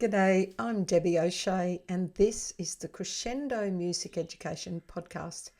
G'day, I'm Debbie O'Shea, and this is the Crescendo Music Education Podcast.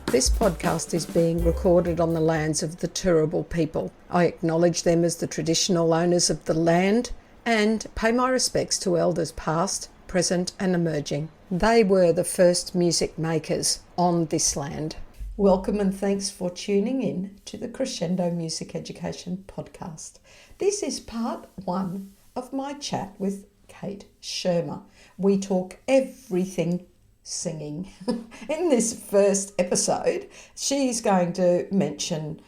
This podcast is being recorded on the lands of the Turrbal people. I acknowledge them as the traditional owners of the land and pay my respects to elders past, present and emerging. They were the first music makers on this land. Welcome and thanks for tuning in to the Crescendo Music Education Podcast. This is part one of my chat with Kate Schirmer. We talk everything singing. In this first episode, she's going to mention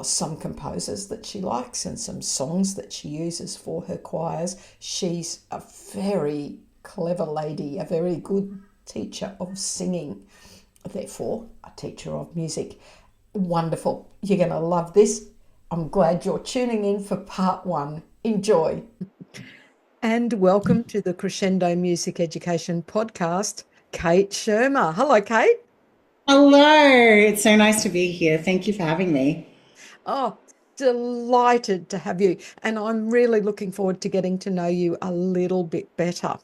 some composers that she likes and some songs that she uses for her choirs. She's a very clever lady, a very good teacher of singing. Therefore, a teacher of music. Wonderful. You're going to love this. I'm glad you're tuning in for part one. Enjoy. And welcome to the Crescendo Music Education Podcast, Kate Schirmer. Hello, Kate. Hello. It's so nice to be here. Thank you for having me. Oh, delighted to have you. And I'm really looking forward to getting to know you a little bit better.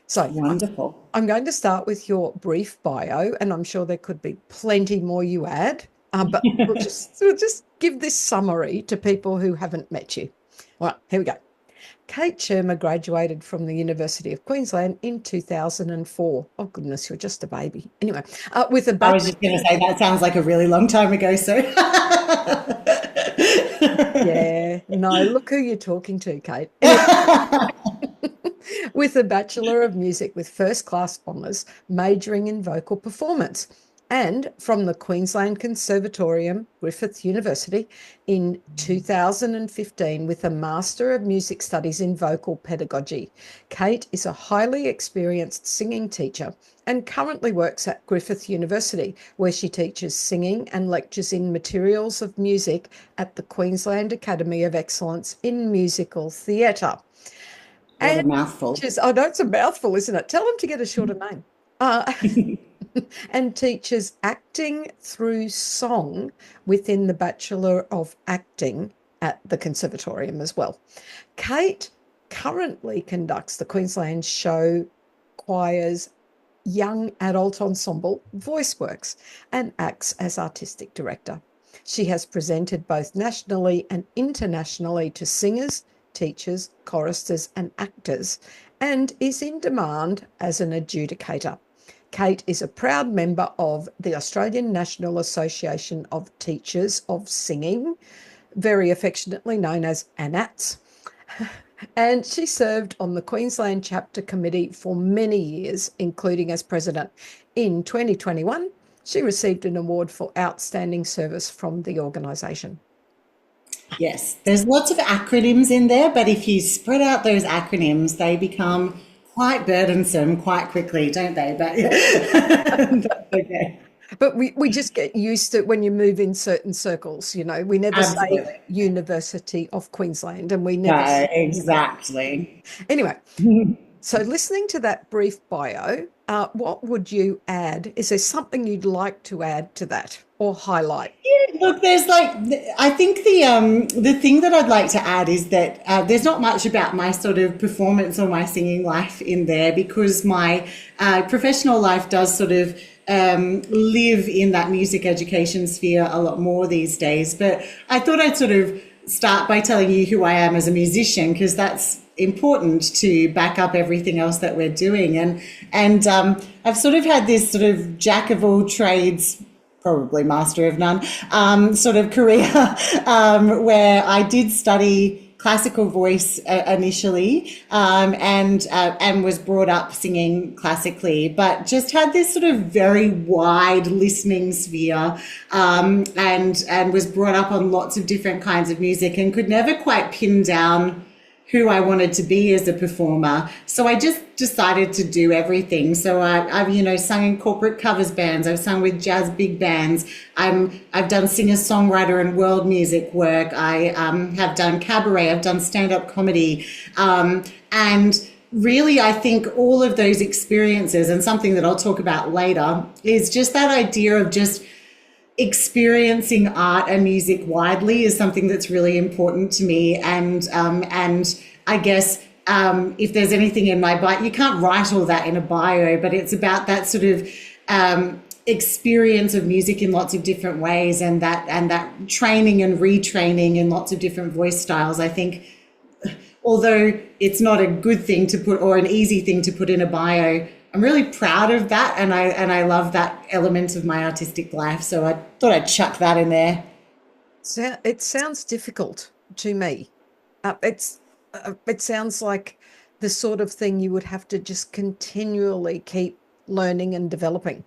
So wonderful. I'm going to start with your brief bio, and I'm sure there could be plenty more you add, but we'll just give this summary to people who haven't met you. All right, here we go. Kate Schirmer graduated from the University of Queensland in 2004. Oh, goodness, you're just a baby. Anyway, with a I was just going to say, that sounds like a really long time ago, so. Yeah, no, look who you're talking to, Kate. With a Bachelor of Music with first class honours, majoring in vocal performance, and from the Queensland Conservatorium, Griffith University, in 2015 with a Master of Music Studies in Vocal Pedagogy. Kate is a highly experienced singing teacher and currently works at Griffith University, where she teaches singing and lectures in materials of music at the Queensland Academy of Excellence in Musical Theatre. What a mouthful. I know it's a mouthful, isn't it? Tell them to get a shorter name. And teaches acting through song within the Bachelor of Acting at the Conservatorium as well. Kate currently conducts the Queensland Show Choir's young adult ensemble, Voiceworks, and acts as artistic director. She has presented both nationally and internationally to singers, teachers, choristers and actors, and is in demand as an adjudicator. Kate is a proud member of the Australian National Association of Teachers of Singing, very affectionately known as ANATS, and she served on the Queensland Chapter Committee for many years, including as president. In 2021, she received an award for outstanding service from the organisation. Yes, there's lots of acronyms in there, but if you spread out those acronyms, they become quite burdensome quite quickly, don't they? But that's okay. But we just get used to it when you move in certain circles, you know. We never say University of Queensland, and we never say exactly. Anyway, so listening to that brief bio, what would you add? Is there something you'd like to add to that or highlight? Yeah, look, there's I think the thing that I'd like to add is that there's not much about my sort of performance or my singing life in there, because my professional life does sort of live in that music education sphere a lot more these days. But I thought I'd sort of start by telling you who I am as a musician, because that's important to back up everything else that we're doing. And I've sort of had this sort of jack of all trades, probably master of none, sort of career, where I did study classical voice initially, and was brought up singing classically, but just had this sort of very wide listening sphere, and was brought up on lots of different kinds of music and could never quite pin down who I wanted to be as a performer. So I just decided to do everything. So I've sung in corporate covers bands. I've sung with jazz big bands. I've done singer-songwriter and world music work. I have done cabaret. I've done stand-up comedy. And really, I think all of those experiences, and something that I'll talk about later, is just that idea of just experiencing art and music widely is something that's really important to me. And I guess if there's anything in my bio, you can't write all that in a bio, but it's about that sort of experience of music in lots of different ways, and that training and retraining in lots of different voice styles. I think, although it's not a good thing to put or an easy thing to put in a bio, I'm really proud of that, and I love that element of my artistic life. So I thought I'd chuck that in there. So it sounds difficult to me. It sounds like the sort of thing you would have to just continually keep learning and developing.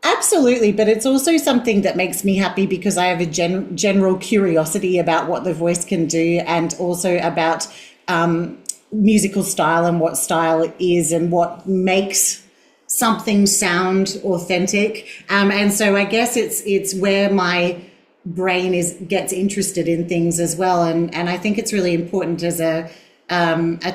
Absolutely, but it's also something that makes me happy because I have a general curiosity about what the voice can do, and also about musical style and what style is and what makes something sound authentic. And so I guess it's where my brain gets interested in things as well. And I think it's really important as a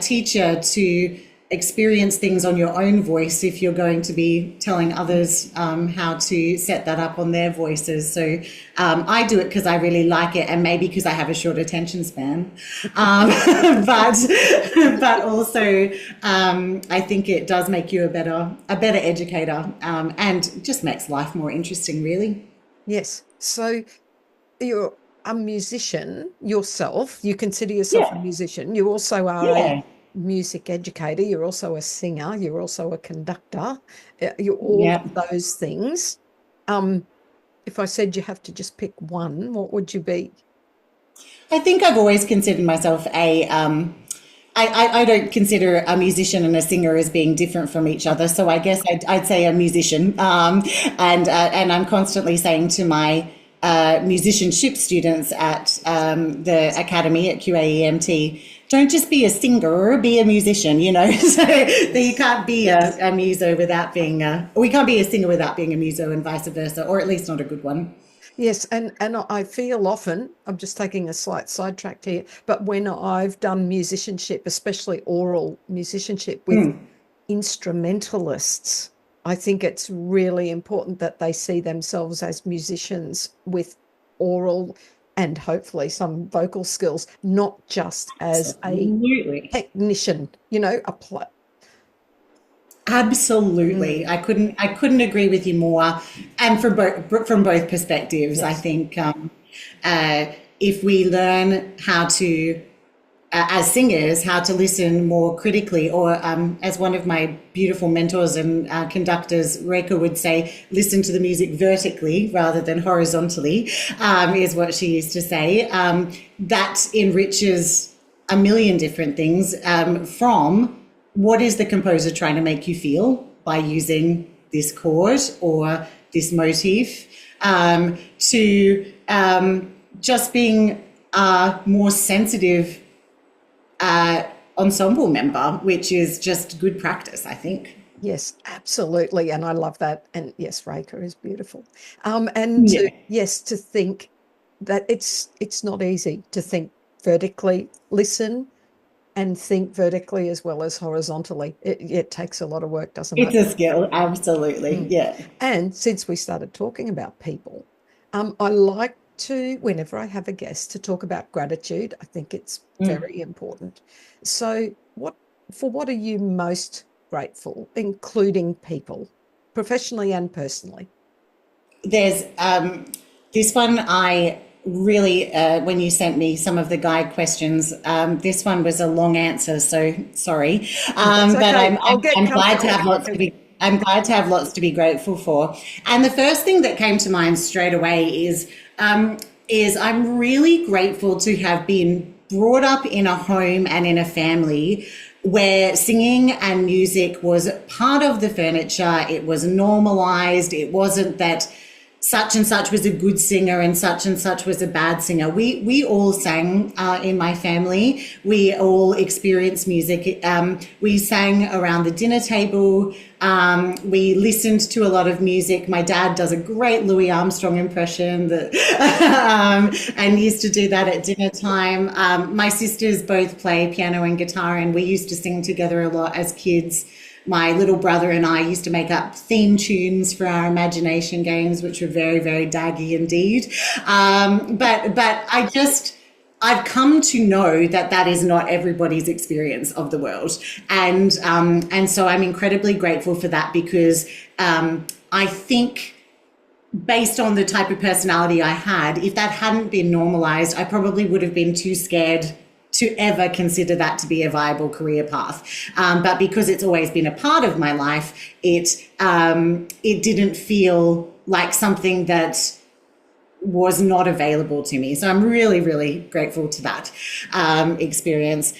teacher to experience things on your own voice if you're going to be telling others how to set that up on their voices. So I do it because I really like it, and maybe because I have a short attention span. But also I think it does make you a better educator, and just makes life more interesting, really. Yes. So you're a musician yourself. You consider yourself a musician. You also are a music educator. You're also a singer. You're also a conductor. You're all of those things. If I said you have to just pick one, what would you be? I think I've always considered myself I don't consider a musician and a singer as being different from each other. So I guess I'd say a musician. And I'm constantly saying to my musicianship students at the Academy at QAEMT, don't just be a singer, be a musician, so you can't be a muso without being we can't be a singer without being a muso, and vice versa, or at least not a good one. Yes, and I feel often, I'm just taking a slight sidetrack here, but when I've done musicianship, especially oral musicianship with instrumentalists, I think it's really important that they see themselves as musicians with oral and hopefully some vocal skills, not just as a technician, Absolutely. I couldn't agree with you more. And from both perspectives, I think if we learn how to, as singers, how to listen more critically, or as one of my beautiful mentors and conductors, Reka, would say, listen to the music vertically rather than horizontally, is what she used to say. That enriches a million different things, from what is the composer trying to make you feel by using this chord or this motif, to just being a more sensitive ensemble member, which is just good practice, I think. Yes, absolutely. And I love that. And yes, Reka is beautiful. To think that it's not easy to think vertically, listen and think vertically as well as horizontally. It takes a lot of work, doesn't it? It's a skill, absolutely. Yeah. And since we started talking about people, I like to, whenever I have a guest, to talk about gratitude. I think it's very important. So what are you most grateful, including people, professionally and personally? There's this one I really, when you sent me some of the guide questions, this one was a long answer, so sorry. But okay. I'm glad to have lots to be. I'm glad to have lots to be grateful for. And the first thing that came to mind straight away is I'm really grateful to have been brought up in a home and in a family where singing and music was part of the furniture. It was normalized. It wasn't that such and such was a good singer and such was a bad singer. We all sang in my family. We all experienced music. We sang around the dinner table. We listened to a lot of music. My dad does a great Louis Armstrong impression and used to do that at dinner time. My sisters both play piano and guitar, and we used to sing together a lot as kids. my little brother and I used to make up theme tunes for our imagination games, which were very, very daggy indeed. But I've come to know that that is not everybody's experience of the world. And so I'm incredibly grateful for that, because I think, based on the type of personality I had, if that hadn't been normalized, I probably would have been too scared to ever consider that to be a viable career path. But because it's always been a part of my life, it didn't feel like something that was not available to me. So I'm really, really grateful to that experience.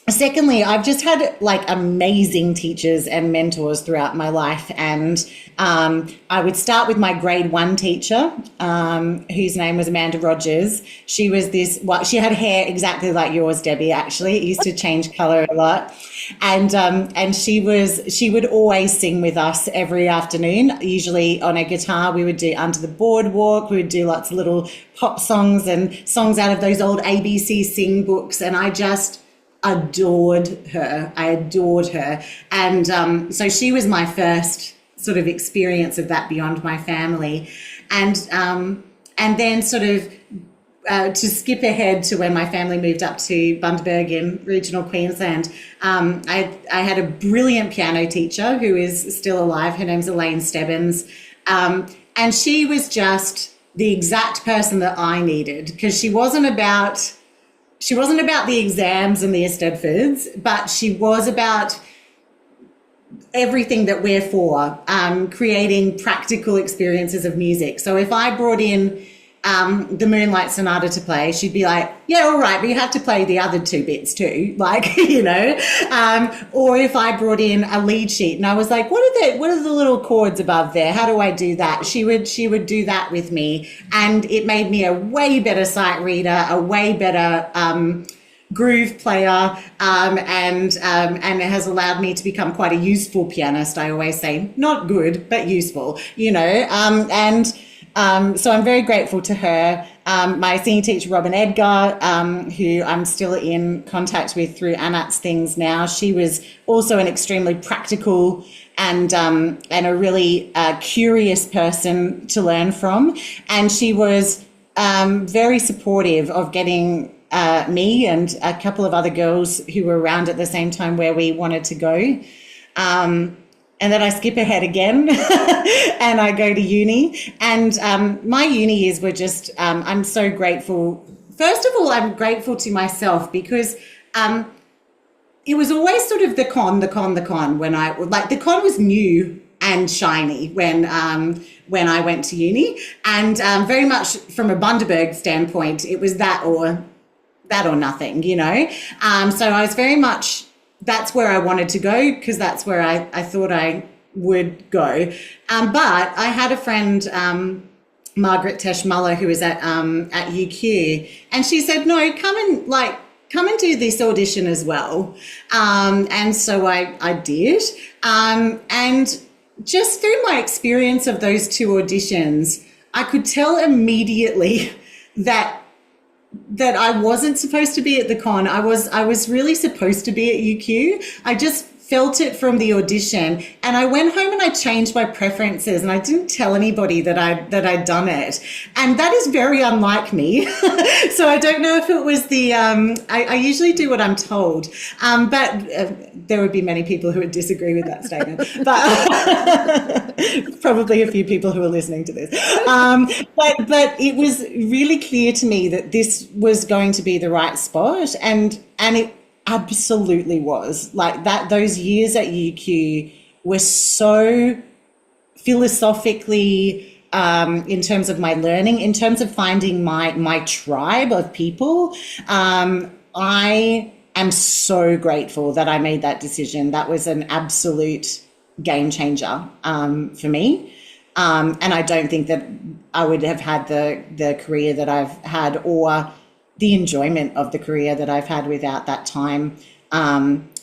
Secondly, I've just had like amazing teachers and mentors throughout my life. And I would start with my grade 1 teacher, whose name was Amanda Rogers. She was she had hair exactly like yours, Debbie, actually. It used to change colour a lot. And she would always sing with us every afternoon. Usually on a guitar, we would do Under the Boardwalk. We would do lots of little pop songs and songs out of those old ABC sing books. And I just adored her. And so she was my first sort of experience of that beyond my family. And then sort of to skip ahead to when my family moved up to Bundaberg in regional Queensland, I had a brilliant piano teacher who is still alive. Her name's Elaine Stebbins. And she was just the exact person that I needed, because she wasn't about the exams and the Eisteddfods, but she was about everything that we're for, creating practical experiences of music. So if I brought in the Moonlight Sonata to play, she'd be like, yeah, all right, but you have to play the other 2 bits too, like, you know. Or if I brought in a lead sheet and I was like, what are the little chords above there? How do I do that? She would do that with me, and it made me a way better sight reader, a way better groove player, and it has allowed me to become quite a useful pianist. I always say, not good, but useful, you know. So I'm very grateful to her. My singing teacher, Robin Edgar, who I'm still in contact with through ANATS things now. She was also an extremely practical and a really curious person to learn from. And she was very supportive of getting me and a couple of other girls who were around at the same time where we wanted to go. And then I skip ahead again and I go to uni. And my uni years were just, I'm so grateful. First of all, I'm grateful to myself, because it was always sort of the con when the con was new and shiny when I went to uni. And very much from a Bundaberg standpoint, it was that or nothing, you know. So I was very much, that's where I wanted to go, because that's where I thought I would go. But I had a friend, Margaret Tesh Muller, who was at UQ, and she said, no, come and do this audition as well. And so I did. And just through my experience of those 2 auditions, I could tell immediately that I wasn't supposed to be at the con. I was really supposed to be at UQ. I just felt it from the audition, and I went home and I changed my preferences, and I didn't tell anybody that I'd done it, and that is very unlike me. So I don't know if it was the I usually do what I'm told, but there would be many people who would disagree with that statement, but probably a few people who are listening to this. But it was really clear to me that this was going to be the right spot, and it absolutely was. Like that, those years at UQ were so philosophically, in terms of my learning, in terms of finding my tribe of people. I am so grateful that I made that decision. That was an absolute game changer for me. And I don't think that I would have had the career that I've had, or the enjoyment of the career that I've had without that time.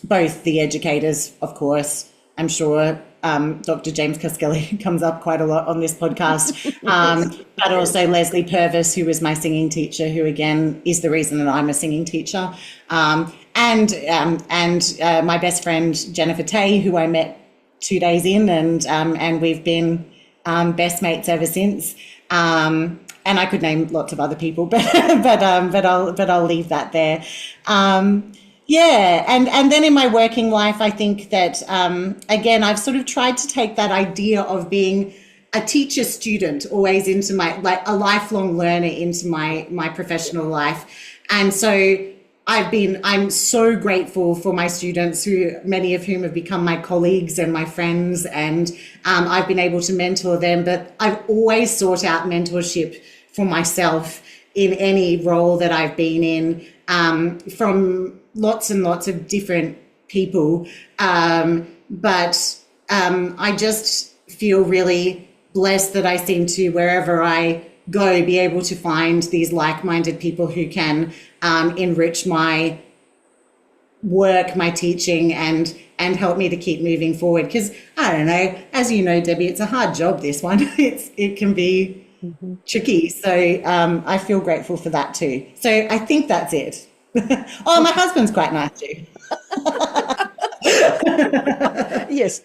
Both the educators, of course, I'm sure Dr. James Cuskelly comes up quite a lot on this podcast, but also Leslie Purvis, who was my singing teacher, who again is the reason that I'm a singing teacher. and my best friend Jennifer Tay, who I met 2 days in, and we've been best mates ever since. And I could name lots of other people, but I'll leave that there. Yeah, and then in my working life, I think that again, I've sort of tried to take that idea of being a teacher student always into my, like a lifelong learner into my professional life. And so I'm so grateful for my students, who many of whom have become my colleagues and my friends, and I've been able to mentor them. But I've always sought out mentorship for myself in any role that I've been in, from lots and lots of different people. But I just feel really blessed that I seem to, wherever I go, be able to find these like-minded people who can enrich my work, my teaching, and help me to keep moving forward. Because I don't know, as you know, Debbie, it's a hard job, this one. It can be tricky. So I feel grateful for that too. So I think that's it. Oh, my husband's quite nice too. Yes.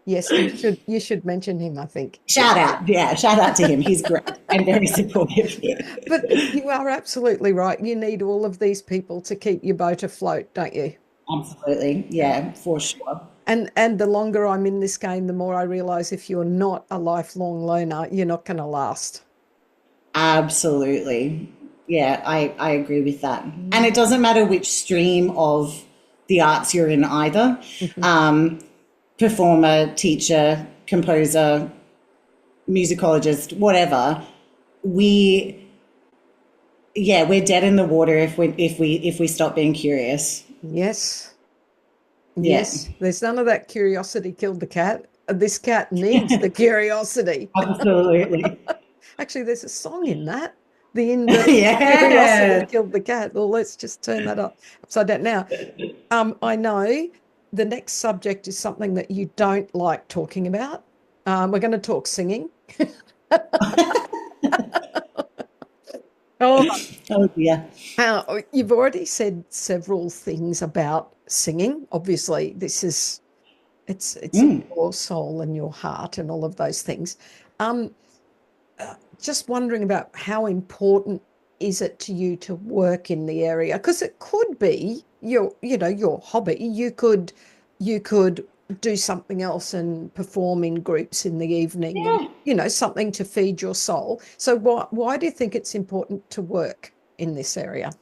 You should mention him, I think. Shout out to him. He's great and very supportive. But you are absolutely right. You need all of these people to keep your boat afloat, don't you? Absolutely. Yeah, for sure. And the longer I'm in this game, the more I realise if you're not a lifelong learner, you're not going to last. Absolutely. Yeah, I agree with that. And it doesn't matter which stream of the arts you're in either. Performer, teacher, composer, musicologist, whatever. We're dead in the water if we stop being curious. Yes. There's none of that curiosity killed the cat. This cat needs the curiosity. Absolutely. Actually, there's a song in that. Curiosity killed the cat. Well, let's just turn that upside down. Now, I know the next subject is something that you don't like talking about. We're going to talk singing. Oh dear. You've already said several things about singing. Obviously, it's in your soul and your heart and all of those things. Just wondering about how important is it to you to work in the area? Because it could be your hobby. You could do something else and perform in groups in the evening, and, something to feed your soul. So why do you think it's important to work in this area?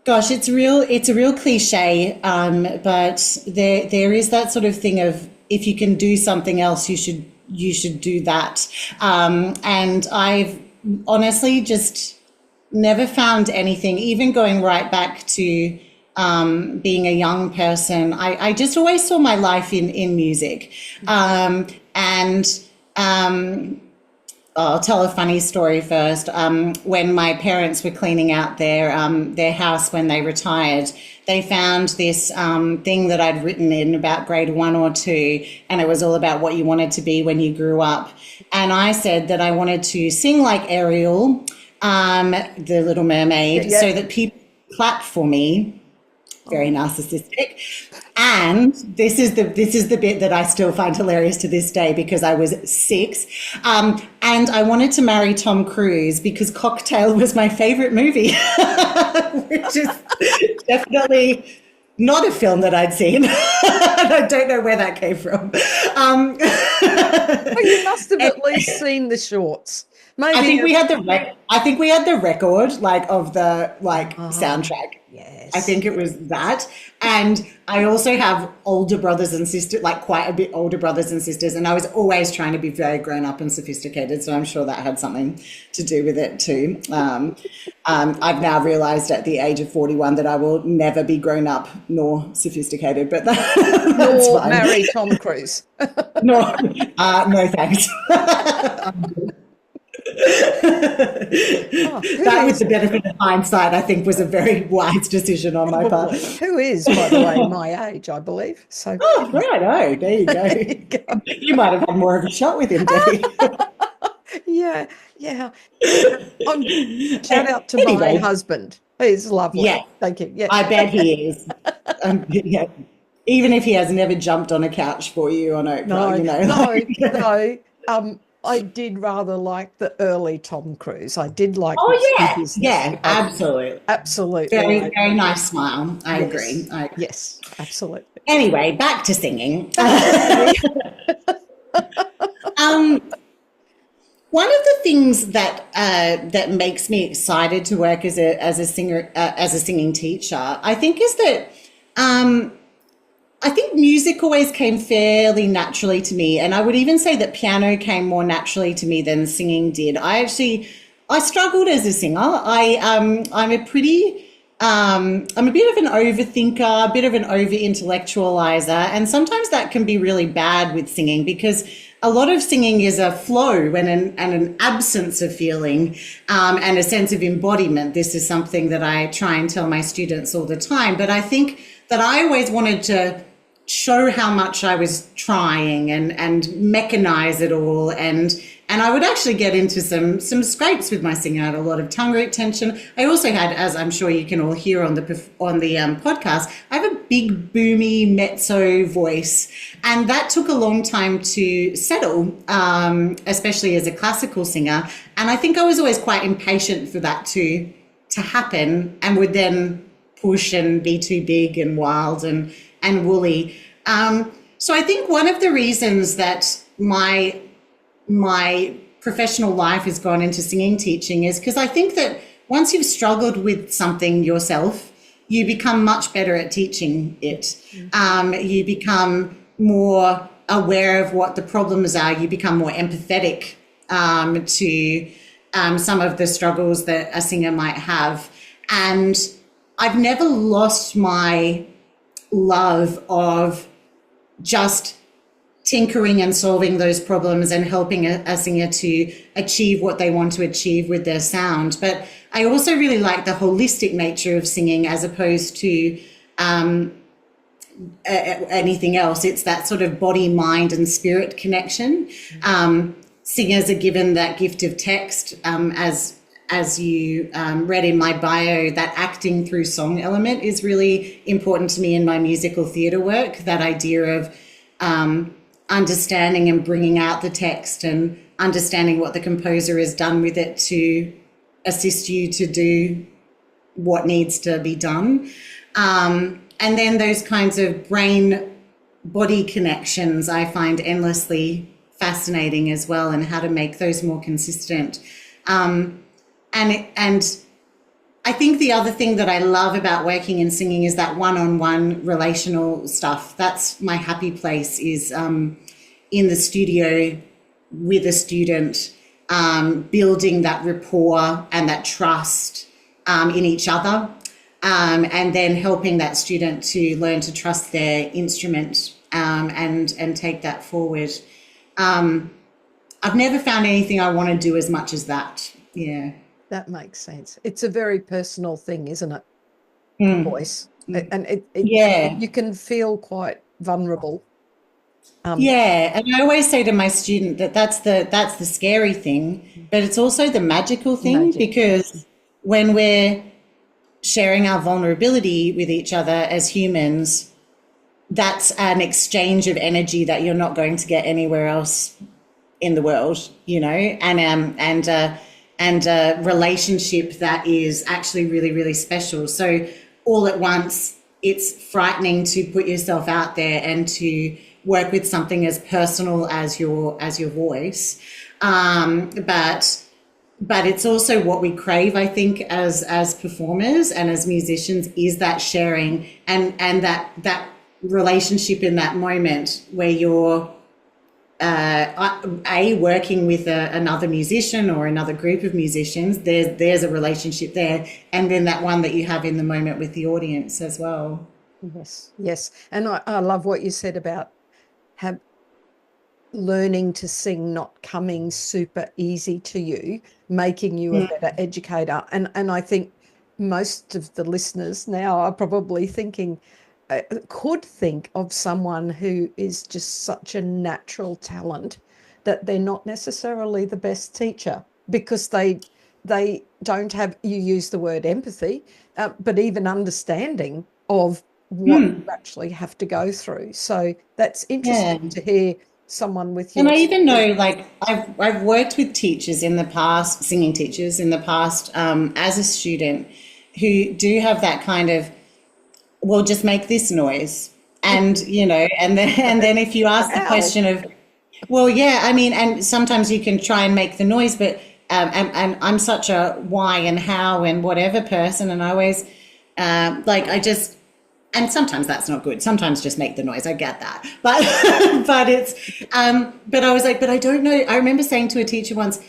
Gosh, it's a real cliche, but there is that sort of thing of, if you can do something else, you should do that. And I've honestly just never found anything, even going right back to being a young person. I just always saw my life in music. I'll tell a funny story first. When my parents were cleaning out their house when they retired, they found this thing that I'd written in about grade 1 or 2, and it was all about what you wanted to be when you grew up. And I said that I wanted to sing like Ariel, the Little Mermaid, so that people clap for me. Very narcissistic. And this is the bit that I still find hilarious to this day, because I was 6. And I wanted to marry Tom Cruise because Cocktail was my favorite movie, which is definitely not a film that I'd seen. I don't know where that came from. Well, you must have at least seen the shorts. Maybe I think we had the record of the soundtrack. Yes. I think it was that. And I also have older brothers and sisters, quite a bit older brothers and sisters, and I was always trying to be very grown up and sophisticated, so I'm sure that had something to do with it too. I've now realised at the age of 41 that I will never be grown up nor sophisticated, but that's nor fine. marry Tom Cruise. No thanks. That, with the benefit of hindsight, I think was a very wise decision on my part. Who is, by the way, my age, I believe. So, right, there you go. You might have had more of a shot with him, Debbie. Yeah. Shout out to my husband. He's lovely. Yeah, Thank you. Yeah. I bet he is. Yeah. Even if he has never jumped on a couch for you on Oprah, No, you know. no, Like, no. I did rather like the early Tom Cruise. I did like oh Risky yeah, Business. yeah, absolutely. Absolutely. Very, very nice smile. I Yes, agree. I agree. yes, absolutely. Anyway, back to singing. Back to singing. Um, One of the things that that makes me excited to work as a singer as a singing teacher, I think, is that I think music always came fairly naturally to me, and I would even say that piano came more naturally to me than singing did. I struggled as a singer. I'm a bit of an overthinker, a bit of an over intellectualizer, and sometimes that can be really bad with singing because a lot of singing is a flow and an absence of feeling and a sense of embodiment. This is something that I try and tell my students all the time. But I think that I always wanted to show how much I was trying and mechanize it all, and I would actually get into some scrapes with my singing. I had a lot of tongue retention. I also had, as I'm sure you can all hear on the podcast, I have a big boomy mezzo voice, and that took a long time to settle, especially as a classical singer. And I think I was always quite impatient for that to happen, and would then push and be too big and wild and woolly. So I think one of the reasons that my professional life has gone into singing teaching is because I think that once you've struggled with something yourself, you become much better at teaching it. You become more aware of what the problems are. You become more empathetic to some of the struggles that a singer might have. And I've never lost my love of just tinkering and solving those problems and helping a singer to achieve what they want to achieve with their sound. But I also really like the holistic nature of singing as opposed to anything else. It's that sort of body, mind and spirit connection. Singers are given that gift of text, as you read in my bio. That acting through song element is really important to me in my musical theatre work, that idea of understanding and bringing out the text and understanding what the composer has done with it to assist you to do what needs to be done. And then those kinds of brain-body connections I find endlessly fascinating as well, and how to make those more consistent. And I think the other thing that I love about working in singing is that one-on-one relational stuff. That's my happy place, is in the studio with a student, building that rapport and that trust in each other, and then helping that student to learn to trust their instrument and take that forward. I've never found anything I want to do as much as that. Yeah. That makes sense. It's a very personal thing, isn't it? Voice. And Yeah. you can feel quite vulnerable. Yeah, and I always say to my student that that's the scary thing, but it's also the magical thing, because when we're sharing our vulnerability with each other as humans, that's an exchange of energy that you're not going to get anywhere else in the world, you know, and a relationship that is actually really, really special. So all at once, it's frightening to put yourself out there and to work with something as personal as your voice. But it's also what we crave, I think, as performers and as musicians, is that sharing and that relationship in that moment where you're working with another musician or another group of musicians. There's a relationship there, and then that one that you have in the moment with the audience as well. Yes. And I love what you said about learning to sing not coming super easy to you, making you a better educator. And I think most of the listeners now are probably thinking, could think of someone who is just such a natural talent that they're not necessarily the best teacher, because they they don't have, you use the word empathy, but even understanding of what you actually have to go through. So that's Yeah. interesting to hear someone with And your I even story. know, like, I've worked with teachers in the past, singing teachers in the past, as a student, who do have that kind of, well, just make this noise, and and then if you ask the Wow. question of, well, yeah, I mean, and sometimes you can try and make the noise, but and I'm such a why and how and whatever person, and I always like I just. And sometimes that's not good. Sometimes just make the noise. I get that, but but it's but I was like, but I don't know. I remember saying to a teacher once,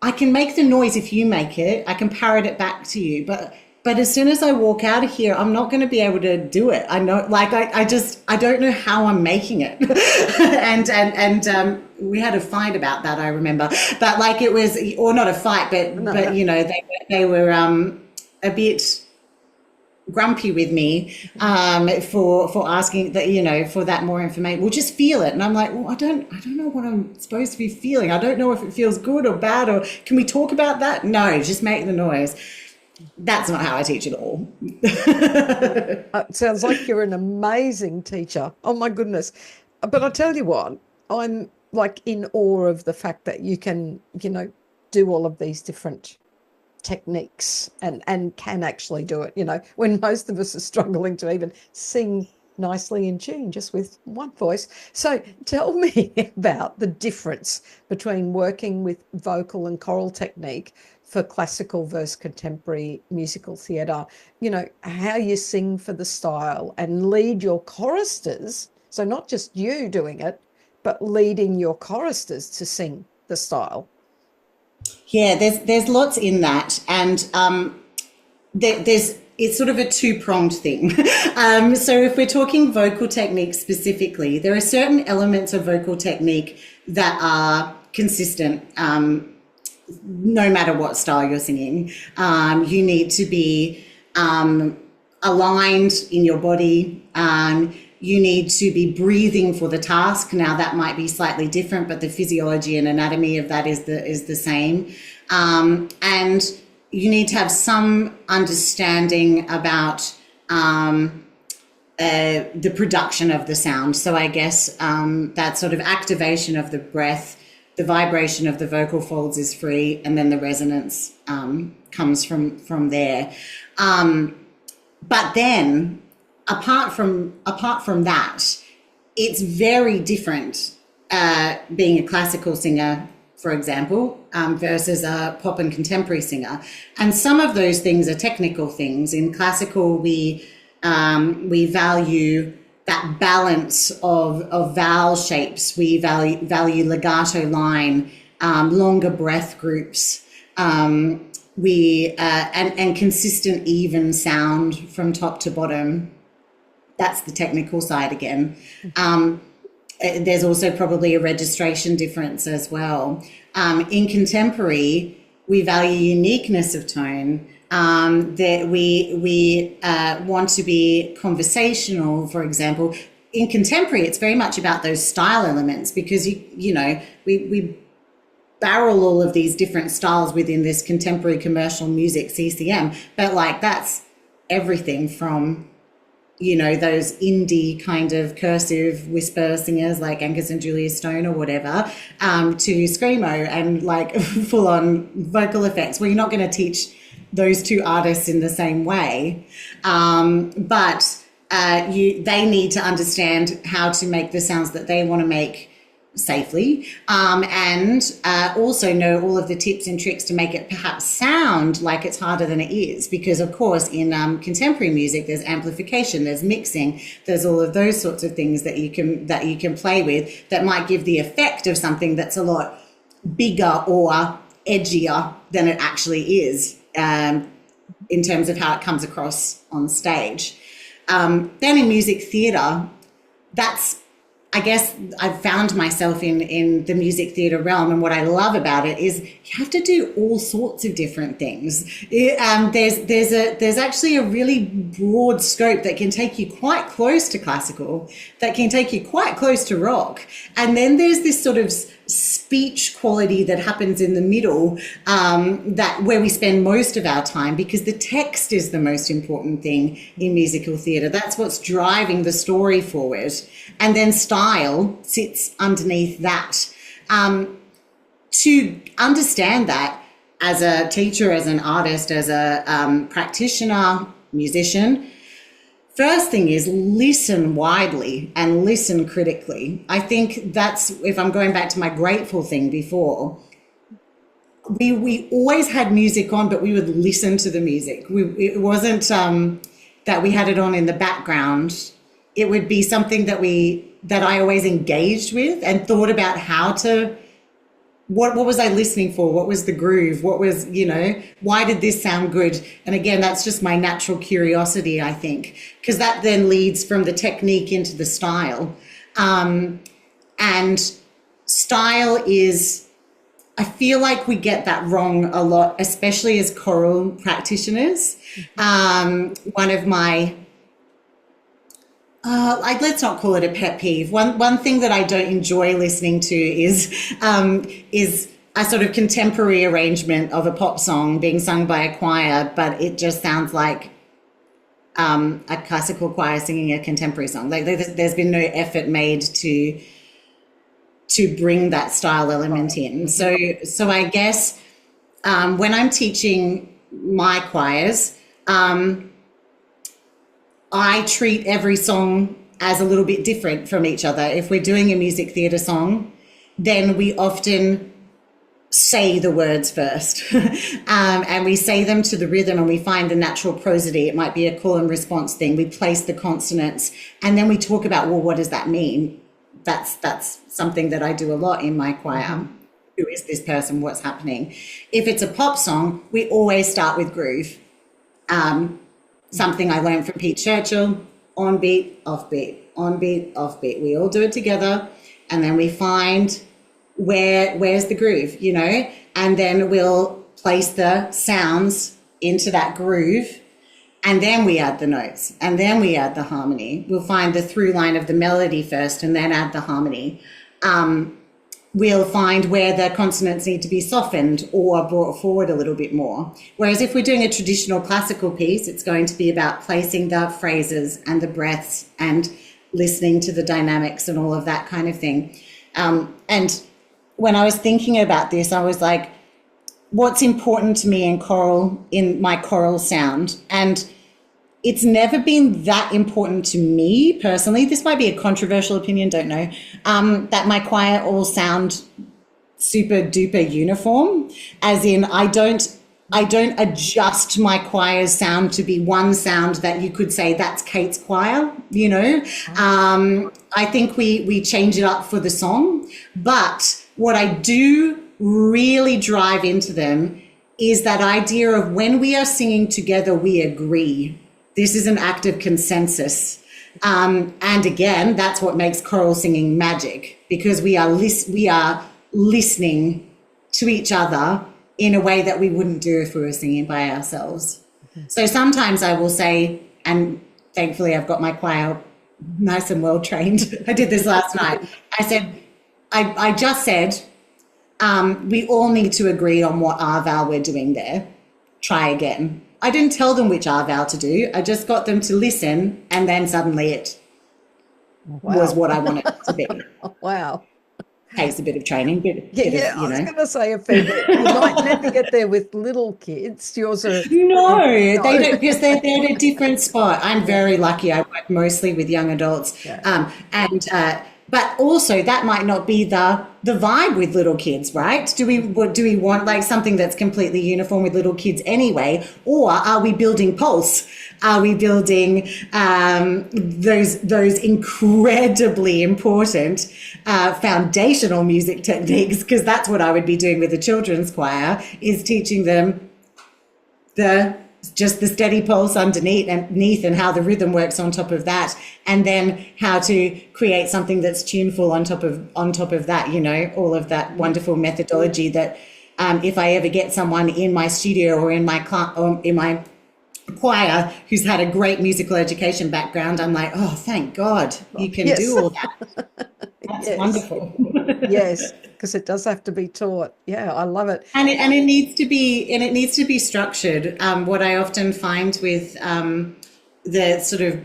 I can make the noise if you make it. I can parrot it back to you, but as soon as I walk out of here, I'm not going to be able to do it. I know, like I don't know how I'm making it, and we had a fight about that. I remember, but like it was, or not a fight, No, but no. they were a bit grumpy with me for asking that, for that more information. We'll just feel it. And I'm like, well, I don't know what I'm supposed to be feeling. I don't know if it feels good or bad, or can we talk about that? No, just make the noise. That's not how I teach at all. It sounds like you're an amazing teacher. Oh my goodness. But I tell you what, I'm like in awe of the fact that you can, do all of these different techniques and can actually do it, when most of us are struggling to even sing nicely in tune just with one voice. So tell me about the difference between working with vocal and choral technique for classical versus contemporary musical theatre, how you sing for the style and lead your choristers. So not just you doing it, but leading your choristers to sing the style. Yeah, there's lots in that, and there's it's sort of a two-pronged thing. So if we're talking vocal technique specifically, there are certain elements of vocal technique that are consistent, no matter what style you're singing. You need to be aligned in your body. You need to be breathing for the task. Now that might be slightly different, but the physiology and anatomy of that is the same. And you need to have some understanding about the production of the sound. So I guess that sort of activation of the breath, the vibration of the vocal folds is free, and then the resonance comes from there. But then, apart from that, it's very different being a classical singer, for example, versus a pop and contemporary singer. And some of those things are technical things. In classical, we value that balance of vowel shapes. We value legato line, longer breath groups. We and consistent even sound from top to bottom. That's the technical side again. There's also probably a registration difference as well. In contemporary, we value uniqueness of tone. That we want to be conversational, for example. In contemporary, it's very much about those style elements, because we barrel all of these different styles within this contemporary commercial music CCM, but like that's everything from those indie kind of cursive whisper singers like Angus and Julia Stone or whatever, to screamo and like full on vocal effects. Well, you're not going to teach those two artists in the same way, but they need to understand how to make the sounds that they want to make safely, and also know all of the tips and tricks to make it perhaps sound like it's harder than it is, because of course in contemporary music there's amplification, there's mixing, there's all of those sorts of things that you can play with that might give the effect of something that's a lot bigger or edgier than it actually is, in terms of how it comes across on stage. Then in music theatre, that's, I guess I've found myself in the music theatre realm, and what I love about it is you have to do all sorts of different things. There's actually a really broad scope that can take you quite close to classical, that can take you quite close to rock, and then there's this sort of speech quality that happens in the middle, that where we spend most of our time, because the text is the most important thing in musical theatre. That's what's driving the story forward. And then style sits underneath that. To understand that as a teacher, as an artist, as a practitioner, musician, first thing is listen widely and listen critically. I think that's, if I'm going back to my grateful thing before, we always had music on, but we would listen to the music. It wasn't that we had it on in the background. It would be something that I always engaged with and thought about how to, what was I listening for? What was the groove? What was, why did this sound good? And again, that's just my natural curiosity, I think, because that then leads from the technique into the style. And style is, I feel like we get that wrong a lot, especially as choral practitioners. One of my, let's not call it a pet peeve. One thing that I don't enjoy listening to is a sort of contemporary arrangement of a pop song being sung by a choir, but it just sounds like a classical choir singing a contemporary song. Like there's been no effort made to bring that style element in. So I guess when I'm teaching my choirs, I treat every song as a little bit different from each other. If we're doing a music theatre song, then we often say the words first and we say them to the rhythm, and we find the natural prosody. It might be a call and response thing. We place the consonants and then we talk about, well, what does that mean? That's something that I do a lot in my choir. Who is this person? What's happening? If it's a pop song, we always start with groove. Something I learned from Pete Churchill: on beat, off beat, on beat, off beat. We all do it together, and then we find where's the groove, and then we'll place the sounds into that groove, and then we add the notes, and then we add the harmony. We'll find the through line of the melody first, and then add the harmony. We'll find where the consonants need to be softened or brought forward a little bit more. Whereas if we're doing a traditional classical piece, it's going to be about placing the phrases and the breaths and listening to the dynamics and all of that kind of thing. And when I was thinking about this, I was like, what's important to me in my choral sound? And it's never been that important to me personally. This might be a controversial opinion, don't know, that my choir all sound super duper uniform, as in I don't adjust my choir's sound to be one sound that you could say that's Kate's choir, I think we change it up for the song. But what I do really drive into them is that idea of when we are singing together, we agree. This is an act of consensus. And again, that's what makes choral singing magic, because we are listening to each other in a way that we wouldn't do if we were singing by ourselves. So sometimes I will say, and thankfully I've got my choir nice and well trained. I did this last night. I just said, we all need to agree on what R vowel we're doing there. Try again. I didn't tell them which R vowel to do. I just got them to listen, and then suddenly it was what I wanted it to be. Wow. Takes a bit of training. I was going to say a fair bit. You might never get there with little kids. Yours are... No, they don't, because they're at a different spot. I'm very lucky. I work mostly with young adults. Yeah. But also that might not be the vibe with little kids, right? Do we want like something that's completely uniform with little kids anyway? Or are we building pulse? Are we building those incredibly important foundational music techniques? Because that's what I would be doing with the children's choir, is teaching them just the steady pulse underneath and how the rhythm works on top of that, and then how to create something that's tuneful on top of that, all of that wonderful methodology that if I ever get someone in my studio or in my choir who's had a great musical education background, I'm like, oh, thank God you can do all that. That's Yes. wonderful. Yes, because it does have to be taught. Yeah, I love it. And it needs to be structured. What I often find with the sort of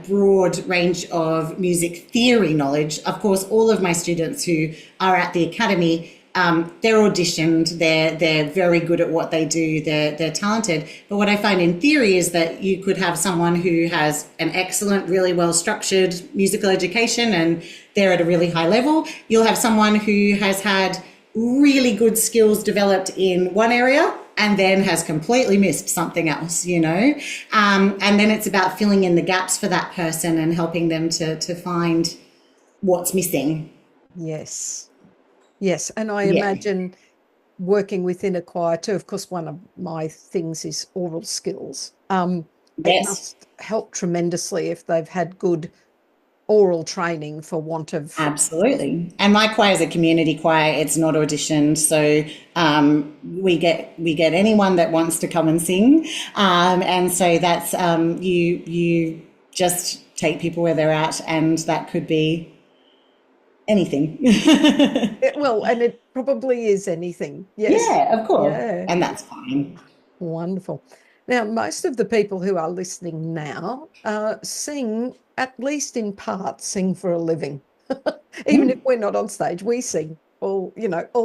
broad range of music theory knowledge, of course, all of my students who are at the academy, they're auditioned, they're very good at what they do, they're talented. But what I find in theory is that you could have someone who has an excellent, really well structured musical education and they're at a really high level. You'll have someone who has had really good skills developed in one area and then has completely missed something else, you know. And then it's about filling in the gaps for that person and helping them to find what's missing. Yes. Yes. And I Yeah. imagine working within a choir too. Of course, one of my things is oral skills. It Yes. must help tremendously if they've had good oral training, for want of. Absolutely. And my choir is a community choir. It's not auditioned. So we get anyone that wants to come and sing. And so that's you just take people where they're at, and that could be anything. Well, and it probably is anything. Yes. Yeah, of course. Yeah. And that's fine. Wonderful. Now, most of the people who are listening now sing, at least in part, sing for a living. Even if we're not on stage, we sing all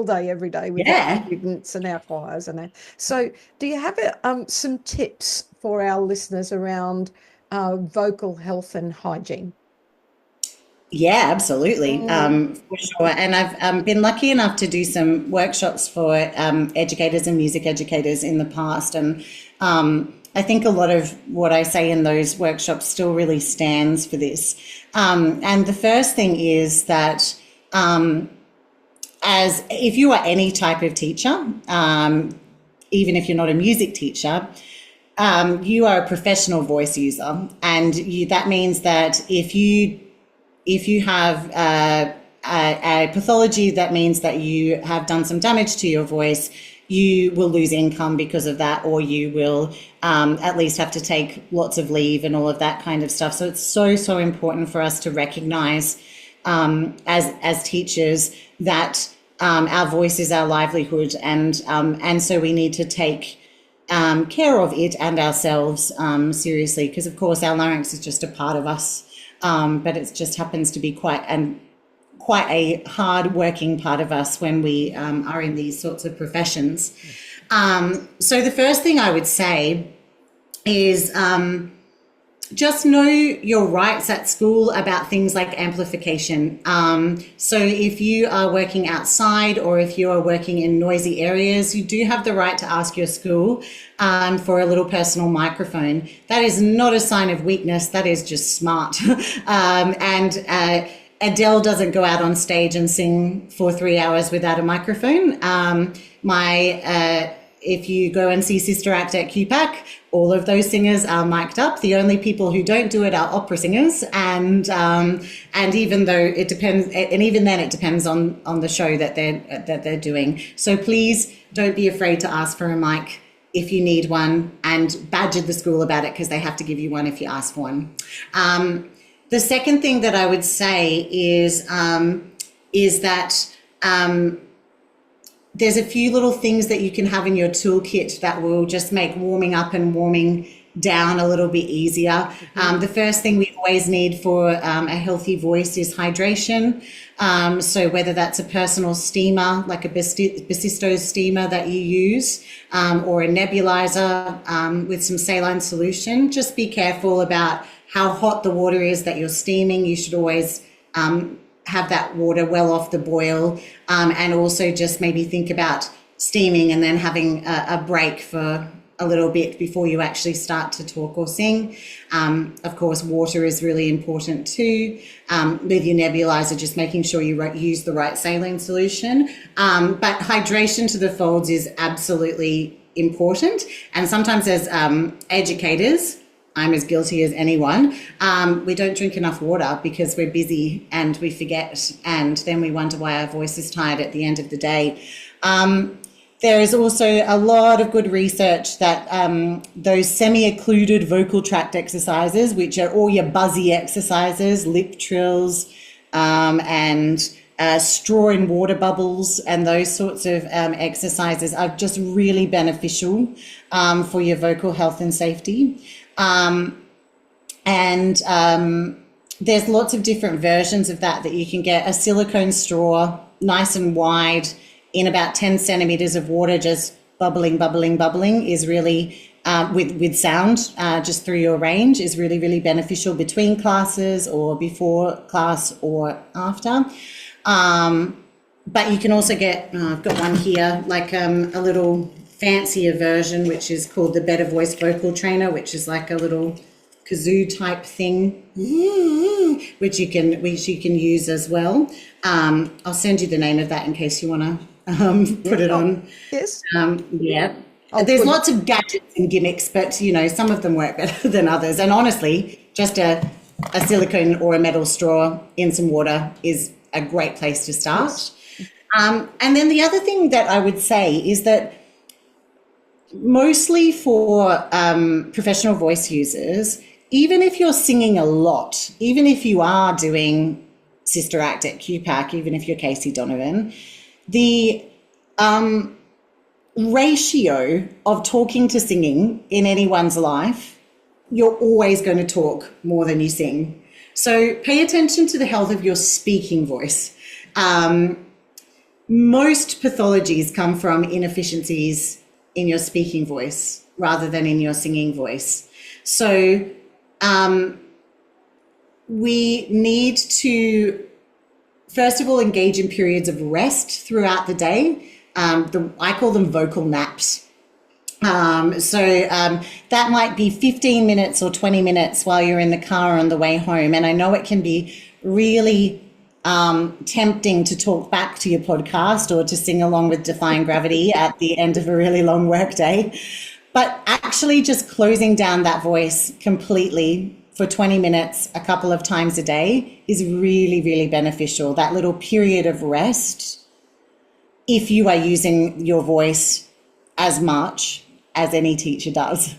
day, every day with our students and our choirs and that. So, do you have some tips for our listeners around vocal health and hygiene? Yeah, absolutely, for sure. And I've been lucky enough to do some workshops for educators and music educators in the past. And I think a lot of what I say in those workshops still really stands for this. And the first thing is that as if you are any type of teacher, even if you're not a music teacher, you are a professional voice user. And that means that if you have a pathology that means that you have done some damage to your voice, you will lose income because of that, or you will at least have to take lots of leave and all of that kind of stuff. So it's so important for us to recognise as teachers that our voice is our livelihood, and so we need to take care of it and ourselves seriously, because of course our larynx is just a part of us. But it just happens to be quite a hard working part of us when we are in these sorts of professions. So the first thing I would say is just know your rights at school about things like amplification. So if you are working outside or if you are working in noisy areas, you do have the right to ask your school for a little personal microphone. That is not a sign of weakness. That is just smart. And Adele doesn't go out on stage and sing for 3 hours without a microphone. If you go and see Sister Act at QPAC, all of those singers are mic'd up. The only people who don't do it are opera singers, and even though it depends, and even then it depends on the show that they're doing. So please don't be afraid to ask for a mic if you need one, and badger the school about it, because they have to give you one if you ask for one. The second thing that I would say is that there's a few little things that you can have in your toolkit that will just make warming up and warming down a little bit easier. The first thing we always need for a healthy voice is hydration. So whether that's a personal steamer, like a Basisto steamer that you use, or a nebulizer with some saline solution, just be careful about how hot the water is that you're steaming. You should always have that water well off the boil, and also just maybe think about steaming and then having a break for a little bit before you actually start to talk or sing. Of course, water is really important too. With your nebulizer, just making sure you use the right saline solution. But hydration to the folds is absolutely important. And sometimes as educators, I'm as guilty as anyone, we don't drink enough water because we're busy and we forget, and then we wonder why our voice is tired at the end of the day. There is also a lot of good research that those semi-occluded vocal tract exercises, which are all your buzzy exercises, lip trills, and straw and water bubbles and those sorts of exercises are just really beneficial for your vocal health and safety. There's lots of different versions of that you can get. A silicone straw, nice and wide, in about 10 centimeters of water, just bubbling, is really, with sound, just through your range, is really, really beneficial between classes or before class or after. But you can also get, I've got one here, like a little fancier version, which is called the Better Voice Vocal Trainer, which is like a little kazoo type thing, which you can use as well. I'll send you the name of that in case you want to put it on. Yes. Yeah. There's lots of gadgets and gimmicks, but you know, some of them work better than others. And honestly, just a silicone or a metal straw in some water is a great place to start. Yes. And then the other thing that I would say is that mostly for professional voice users, even if you're singing a lot, even if you are doing Sister Act at QPAC, even if you're Casey Donovan, the ratio of talking to singing in anyone's life, you're always going to talk more than you sing. So pay attention to the health of your speaking voice. Most pathologies come from inefficiencies in your speaking voice rather than in your singing voice. So we need to, first of all, engage in periods of rest throughout the day. I call them vocal naps. That might be 15 minutes or 20 minutes while you're in the car on the way home. And I know it can be really tempting to talk back to your podcast or to sing along with Defying Gravity at the end of a really long work day. But actually just closing down that voice completely for 20 minutes a couple of times a day is really, really beneficial. That little period of rest, if you are using your voice as much as any teacher does.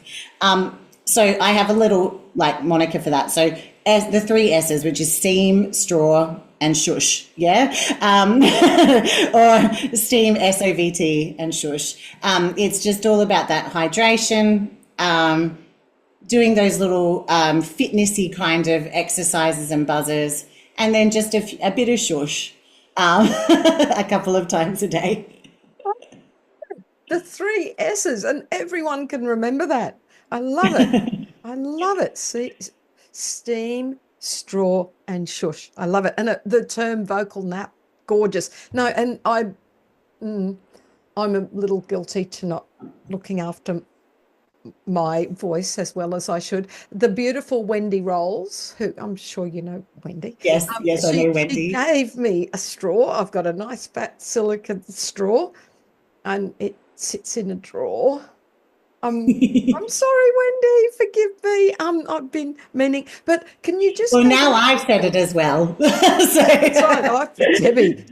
So I have a little like moniker for that. So the 3 S's, which is steam, straw, and shush, yeah? Or steam, SOVT, and shush. It's just all about that hydration, doing those little fitnessy kind of exercises and buzzers, and then just a bit of shush a couple of times a day. The 3 S's, and everyone can remember that. I love it. I love it. See, steam, straw, and shush. I love it. And the term vocal nap, gorgeous. No, and I'm a little guilty to not looking after my voice as well as I should. The beautiful Wendy Rolls, who I'm sure you know Wendy. Yes, I know Wendy. She gave me a straw. I've got a nice fat silicone straw, and it sits in a drawer. I'm sorry, Wendy, forgive me. I've been meaning, but can you just... Well, now I've said it as well. That's right.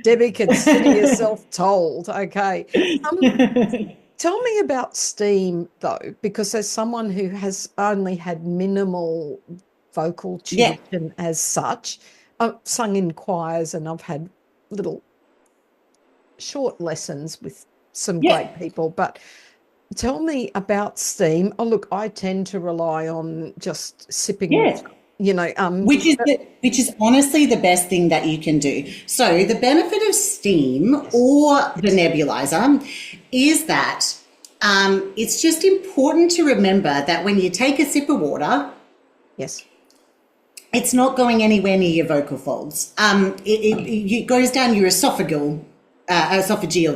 Debbie, consider yourself told. Okay. Tell me about steam, though, because as someone who has only had minimal vocal tuition as such, I've sung in choirs and I've had little short lessons with some great people, but tell me about steam. Oh, look, I tend to rely on just sipping, you know. Which is honestly the best thing that you can do. So the benefit of steam or the nebulizer is that it's just important to remember that when you take a sip of water, it's not going anywhere near your vocal folds. It goes down your esophageal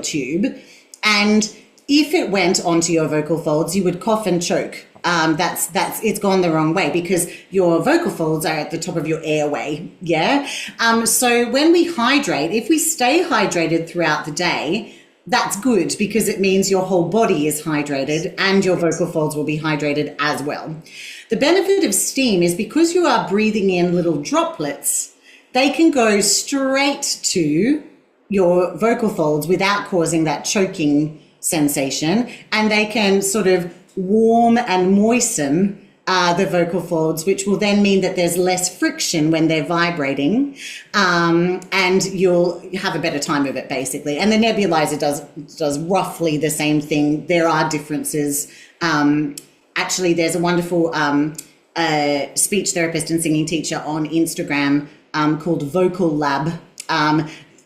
tube, and if it went onto your vocal folds, you would cough and choke. It's gone the wrong way because your vocal folds are at the top of your airway. Yeah. So when we hydrate, if we stay hydrated throughout the day, that's good because it means your whole body is hydrated and your vocal folds will be hydrated as well. The benefit of steam is because you are breathing in little droplets, they can go straight to your vocal folds without causing that choking sensation, and they can sort of warm and moisten the vocal folds, which will then mean that there's less friction when they're vibrating, and you'll have a better time of it, basically. And the nebulizer does roughly the same thing. There are differences. Actually, there's a wonderful speech therapist and singing teacher on Instagram called Vocal Lab,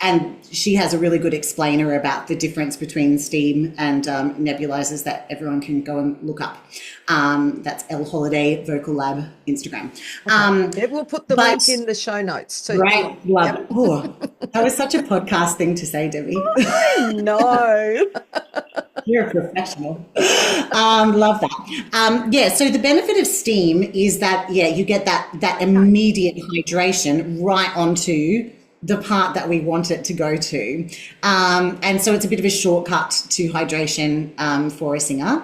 and she has a really good explainer about the difference between steam and nebulizers that everyone can go and look up. That's Elle Holiday Vocal Lab Instagram. Yeah, we'll put the link in the show notes too. Great, love it. Oh, that was such a podcast thing to say, Debbie. No. You're a professional. Love that. Yeah, so the benefit of steam is that, you get that immediate hydration right onto the part that we want it to go to. And so it's a bit of a shortcut to hydration for a singer.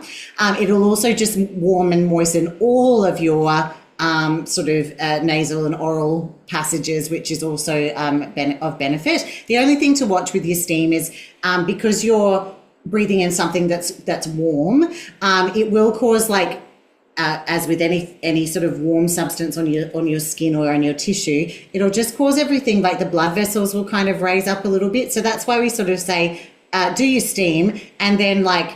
It'll also just warm and moisten all of your sort of nasal and oral passages, which is also of benefit. The only thing to watch with your steam is because you're breathing in something that's warm, it will cause, like, as with any sort of warm substance on your skin or on your tissue, it'll just cause everything, like the blood vessels will kind of raise up a little bit. So that's why we sort of say, do your steam, and then, like,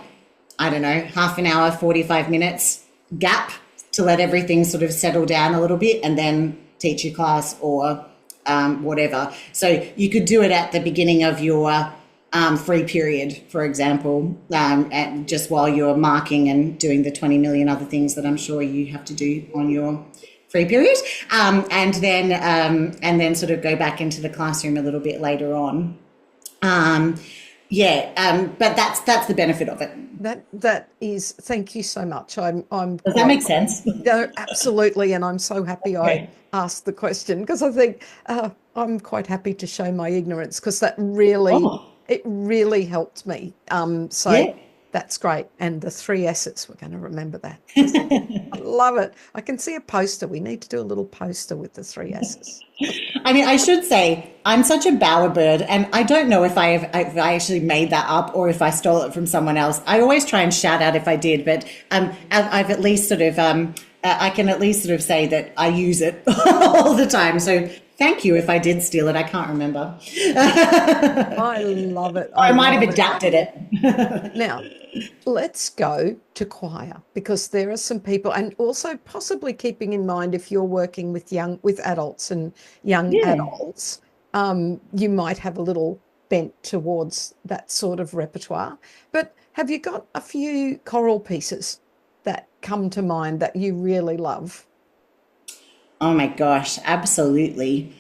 I don't know, half an hour, 45 minutes gap to let everything sort of settle down a little bit, and then teach your class or whatever. So you could do it at the beginning of your free period, for example, and just while you're marking and doing the 20 million other things that I'm sure you have to do on your free period, and then sort of go back into the classroom a little bit later on. But that's the benefit of it. That is, thank you so much. Does that make sense? No, absolutely, and I'm so happy I asked the question, because I think I'm quite happy to show my ignorance, because that really. It really helped me. That's great. And the 3 S's, we're going to remember that. I love it. I can see a poster. We need to do a little poster with the 3 S's. I mean, I should say, I'm such a bowerbird, and I don't know if I actually made that up or if I stole it from someone else. I always try and shout out if I did, but I've at least sort of, I can at least sort of say that I use it all the time. So thank you if I did steal it. I can't remember. I love it. I might have adapted it. Now, let's go to choir, because there are some people, and also possibly keeping in mind if you're working with adults and young adults, you might have a little bent towards that sort of repertoire. But have you got a few choral pieces that come to mind that you really love? Oh my gosh, absolutely.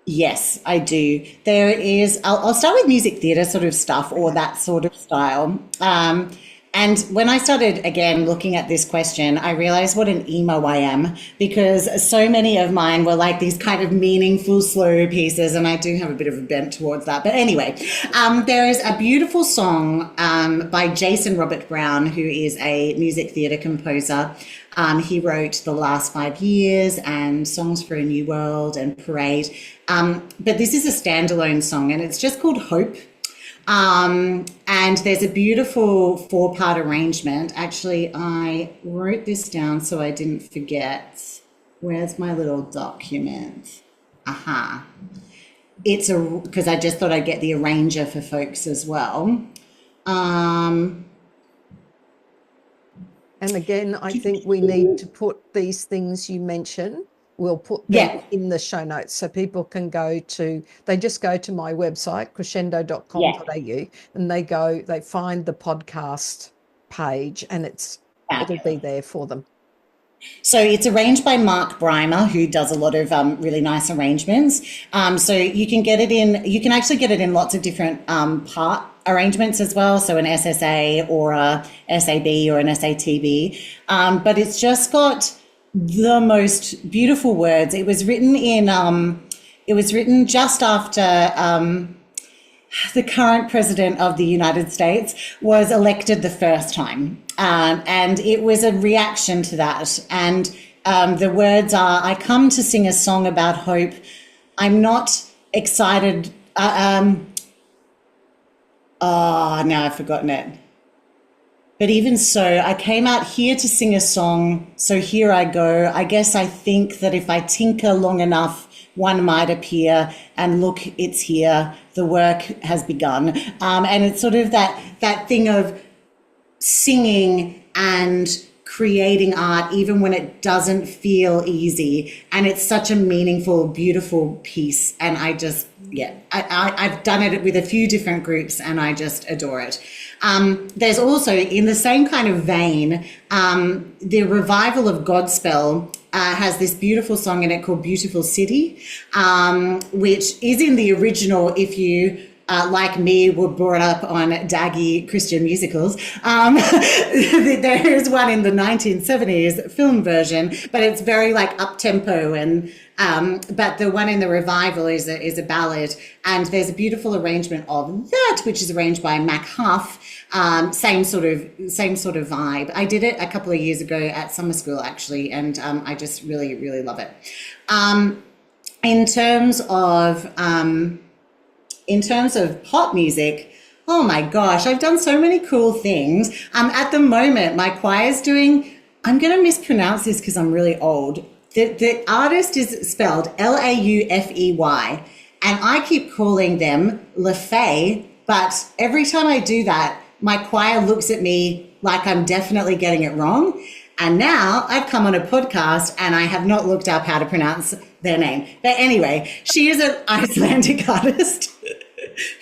Yes, I do. There is, I'll start with music theatre sort of stuff, or that sort of style. And when I started, again, looking at this question, I realized what an emo I am, because so many of mine were like these kind of meaningful, slow pieces, and I do have a bit of a bent towards that. But anyway, there is a beautiful song by Jason Robert Brown, who is a music theatre composer. He wrote The Last 5 Years and Songs for a New World and Parade. But this is a standalone song, and it's just called Hope. And there's a beautiful 4-part arrangement. Actually, I wrote this down so I didn't forget. Where's my little document? Aha. It's because I just thought I'd get the arranger for folks as well. And again, I think we need to put these things you mentioned. We'll put them in the show notes so people can they just go to my website, crescendo.com.au, and they find the podcast page, and it'll be there for them. So it's arranged by Mark Breimer, who does a lot of really nice arrangements. So you can actually get it in lots of different part arrangements as well. So an SSA or a SAB or an SATB. But it's just got the most beautiful words. It was written just after the current president of the United States was elected the first time. And it was a reaction to that. And the words are, I come to sing a song about hope. I'm not excited. Now I've forgotten it. But even so, I came out here to sing a song, so here I go. I guess I think that if I tinker long enough, one might appear, and look, it's here. The work has begun. And it's sort of that thing of singing and creating art, even when it doesn't feel easy. And it's such a meaningful, beautiful piece. And I just, I've done it with a few different groups and I just adore it. There's also, in the same kind of vein, the revival of Godspell has this beautiful song in it called Beautiful City, which is in the original, if you like me, were brought up on daggy Christian musicals. There is one in the 1970s film version, but it's very like up-tempo, and but the one in the revival is a ballad, and there's a beautiful arrangement of that, which is arranged by Mac Huff. Same sort of vibe. I did it a couple of years ago at summer school, actually, and I just really, really love it. In terms of pop music, oh my gosh, I've done so many cool things. At the moment, my choir's doing, I'm going to mispronounce this because I'm really old. The artist is spelled Laufey, and I keep calling them Lafay, but every time I do that, my choir looks at me like I'm definitely getting it wrong. And now I've come on a podcast and I have not looked up how to pronounce their name. But anyway, she is an Icelandic artist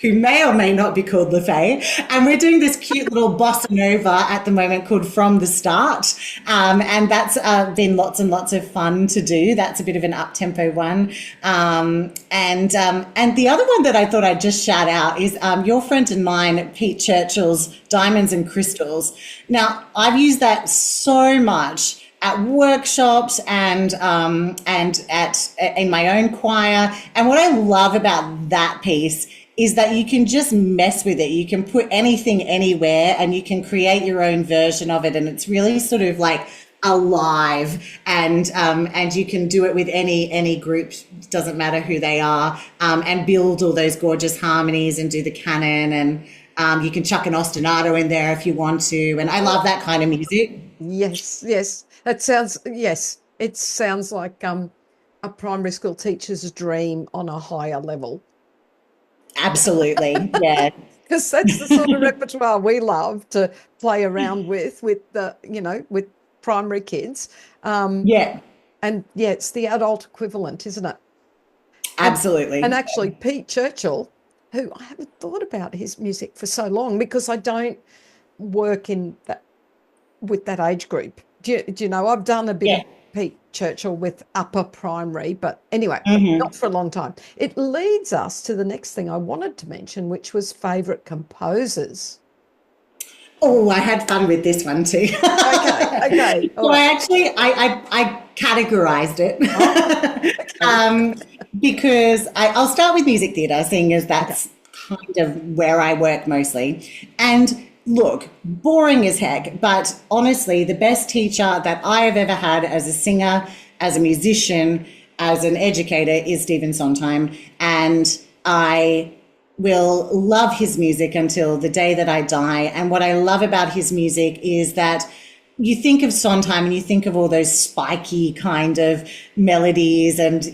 who may or may not be called Lafay. And we're doing this cute little bossa nova at the moment called From the Start. And that's been lots and lots of fun to do. That's a bit of an up-tempo one. And the other one that I thought I'd just shout out is your friend and mine, Pete Churchill's Diamonds and Crystals. Now, I've used that so much at workshops and in my own choir. And what I love about that piece is that you can just mess with it. You can put anything anywhere and you can create your own version of it. And it's really sort of like alive, and you can do it with any group, doesn't matter who they are, and build all those gorgeous harmonies and do the canon, and you can chuck an ostinato in there if you want to. And I love that kind of music. Yes. It sounds like a primary school teacher's dream on a higher level. Absolutely, yeah. Because that's the sort of repertoire we love to play around with primary kids. Yeah. And it's the adult equivalent, isn't it? Absolutely. And actually, Pete Churchill, who I haven't thought about his music for so long because I don't work with that age group. Do you know, I've done a bit of Pete Churchill with upper primary, but anyway, not for a long time. It leads us to the next thing I wanted to mention, which was favourite composers. Oh, I had fun with this one too. Okay. So I categorized it because I'll start with music theatre, seeing as that's kind of where I work mostly. And look, boring as heck, but honestly, the best teacher that I have ever had as a singer, as a musician, as an educator is Stephen Sondheim. And I will love his music until the day that I die. And what I love about his music is that you think of Sondheim and you think of all those spiky kind of melodies and,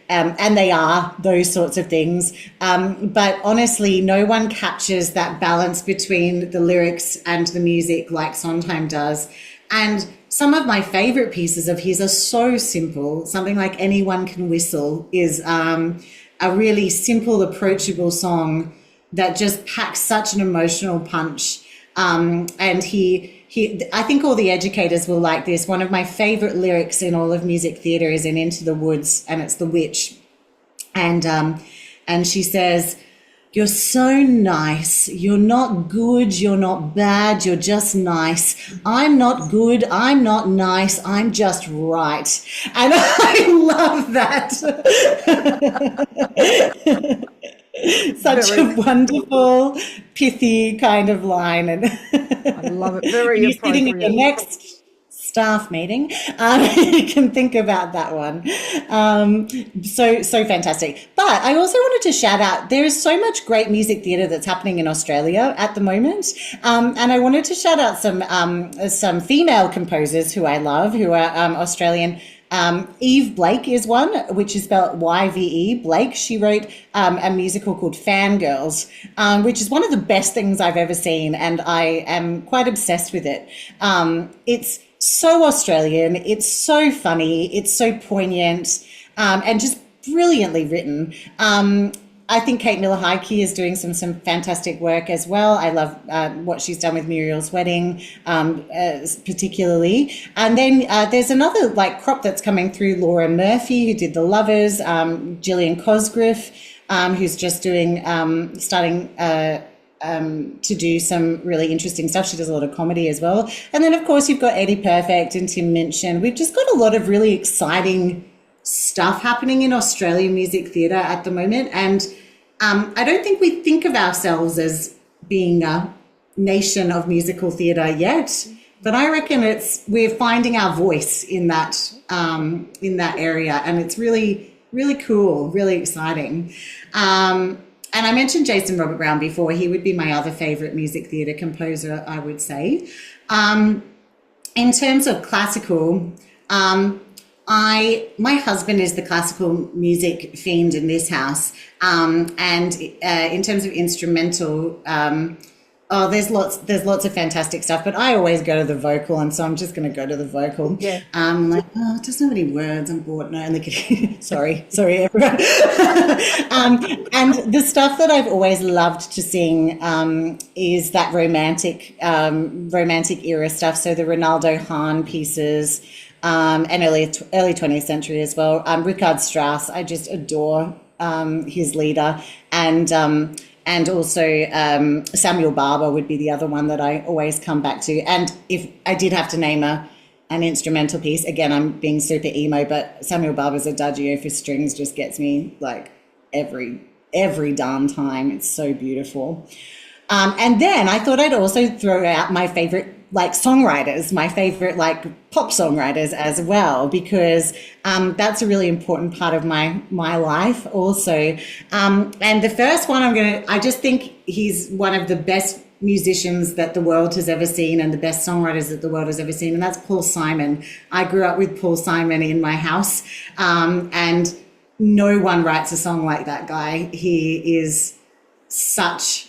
and they are those sorts of things. But honestly, no one captures that balance between the lyrics and the music like Sondheim does. And some of my favorite pieces of his are so simple. Something like Anyone Can Whistle is a really simple, approachable song that just packs such an emotional punch. And I think all the educators will like this. One of my favorite lyrics in all of music theatre is in Into the Woods, and it's the witch. And she says, "You're so nice. You're not good. You're not bad. You're just nice. I'm not good. I'm not nice. I'm just right." And I love that. Such a wonderful, pithy kind of line. And I love it. Very you're appropriate. sitting in your next staff meeting, you can think about that one. So fantastic. But I also wanted to shout out, there is so much great music theatre that's happening in Australia at the moment. And I wanted to shout out some female composers who I love, who are Australian. Eve Blake is one, which is spelled Y-V-E, Blake. She wrote a musical called Fangirls, which is one of the best things I've ever seen, and I am quite obsessed with it. It's so Australian, it's so funny, it's so poignant, and just brilliantly written. I think Kate Miller-Heidke is doing some fantastic work as well. I love what she's done with Muriel's Wedding, particularly. And then there's another crop that's coming through. Laura Murphy, who did The Lovers, Gillian Cosgriff, who's just starting to do some really interesting stuff. She does a lot of comedy as well. And then, of course, you've got Eddie Perfect and Tim Minchin. We've just got a lot of really exciting stuff happening in Australian music theatre at the moment. And I don't think we think of ourselves as being a nation of musical theatre yet, but I reckon we're finding our voice in that area, and it's really, really cool, really exciting. And I mentioned Jason Robert Brown before. He would be my other favourite music theatre composer, I would say. In terms of classical, my husband is the classical music fiend in this house, and in terms of instrumental, there's lots of fantastic stuff. But I always go to the vocal, and so I'm just going to go to the vocal. Yeah. It doesn't have any words. I'm bored. No, I'm kidding. sorry, everyone. And the stuff that I've always loved to sing is that romantic era stuff. So the Ronaldo Hahn pieces. And early 20th century as well. Richard Strauss, I just adore his leader, and also Samuel Barber would be the other one that I always come back to. And if I did have to name an instrumental piece, again, I'm being super emo, but Samuel Barber's Adagio for strings just gets me every darn time. It's so beautiful. And then I thought I'd also throw out my favorite songwriters, my favorite pop songwriters as well, because that's a really important part of my life also. And the first one I just think he's one of the best musicians that the world has ever seen, and the best songwriters that the world has ever seen, and that's Paul Simon. I grew up with Paul Simon in my house, and no one writes a song like that guy. He is such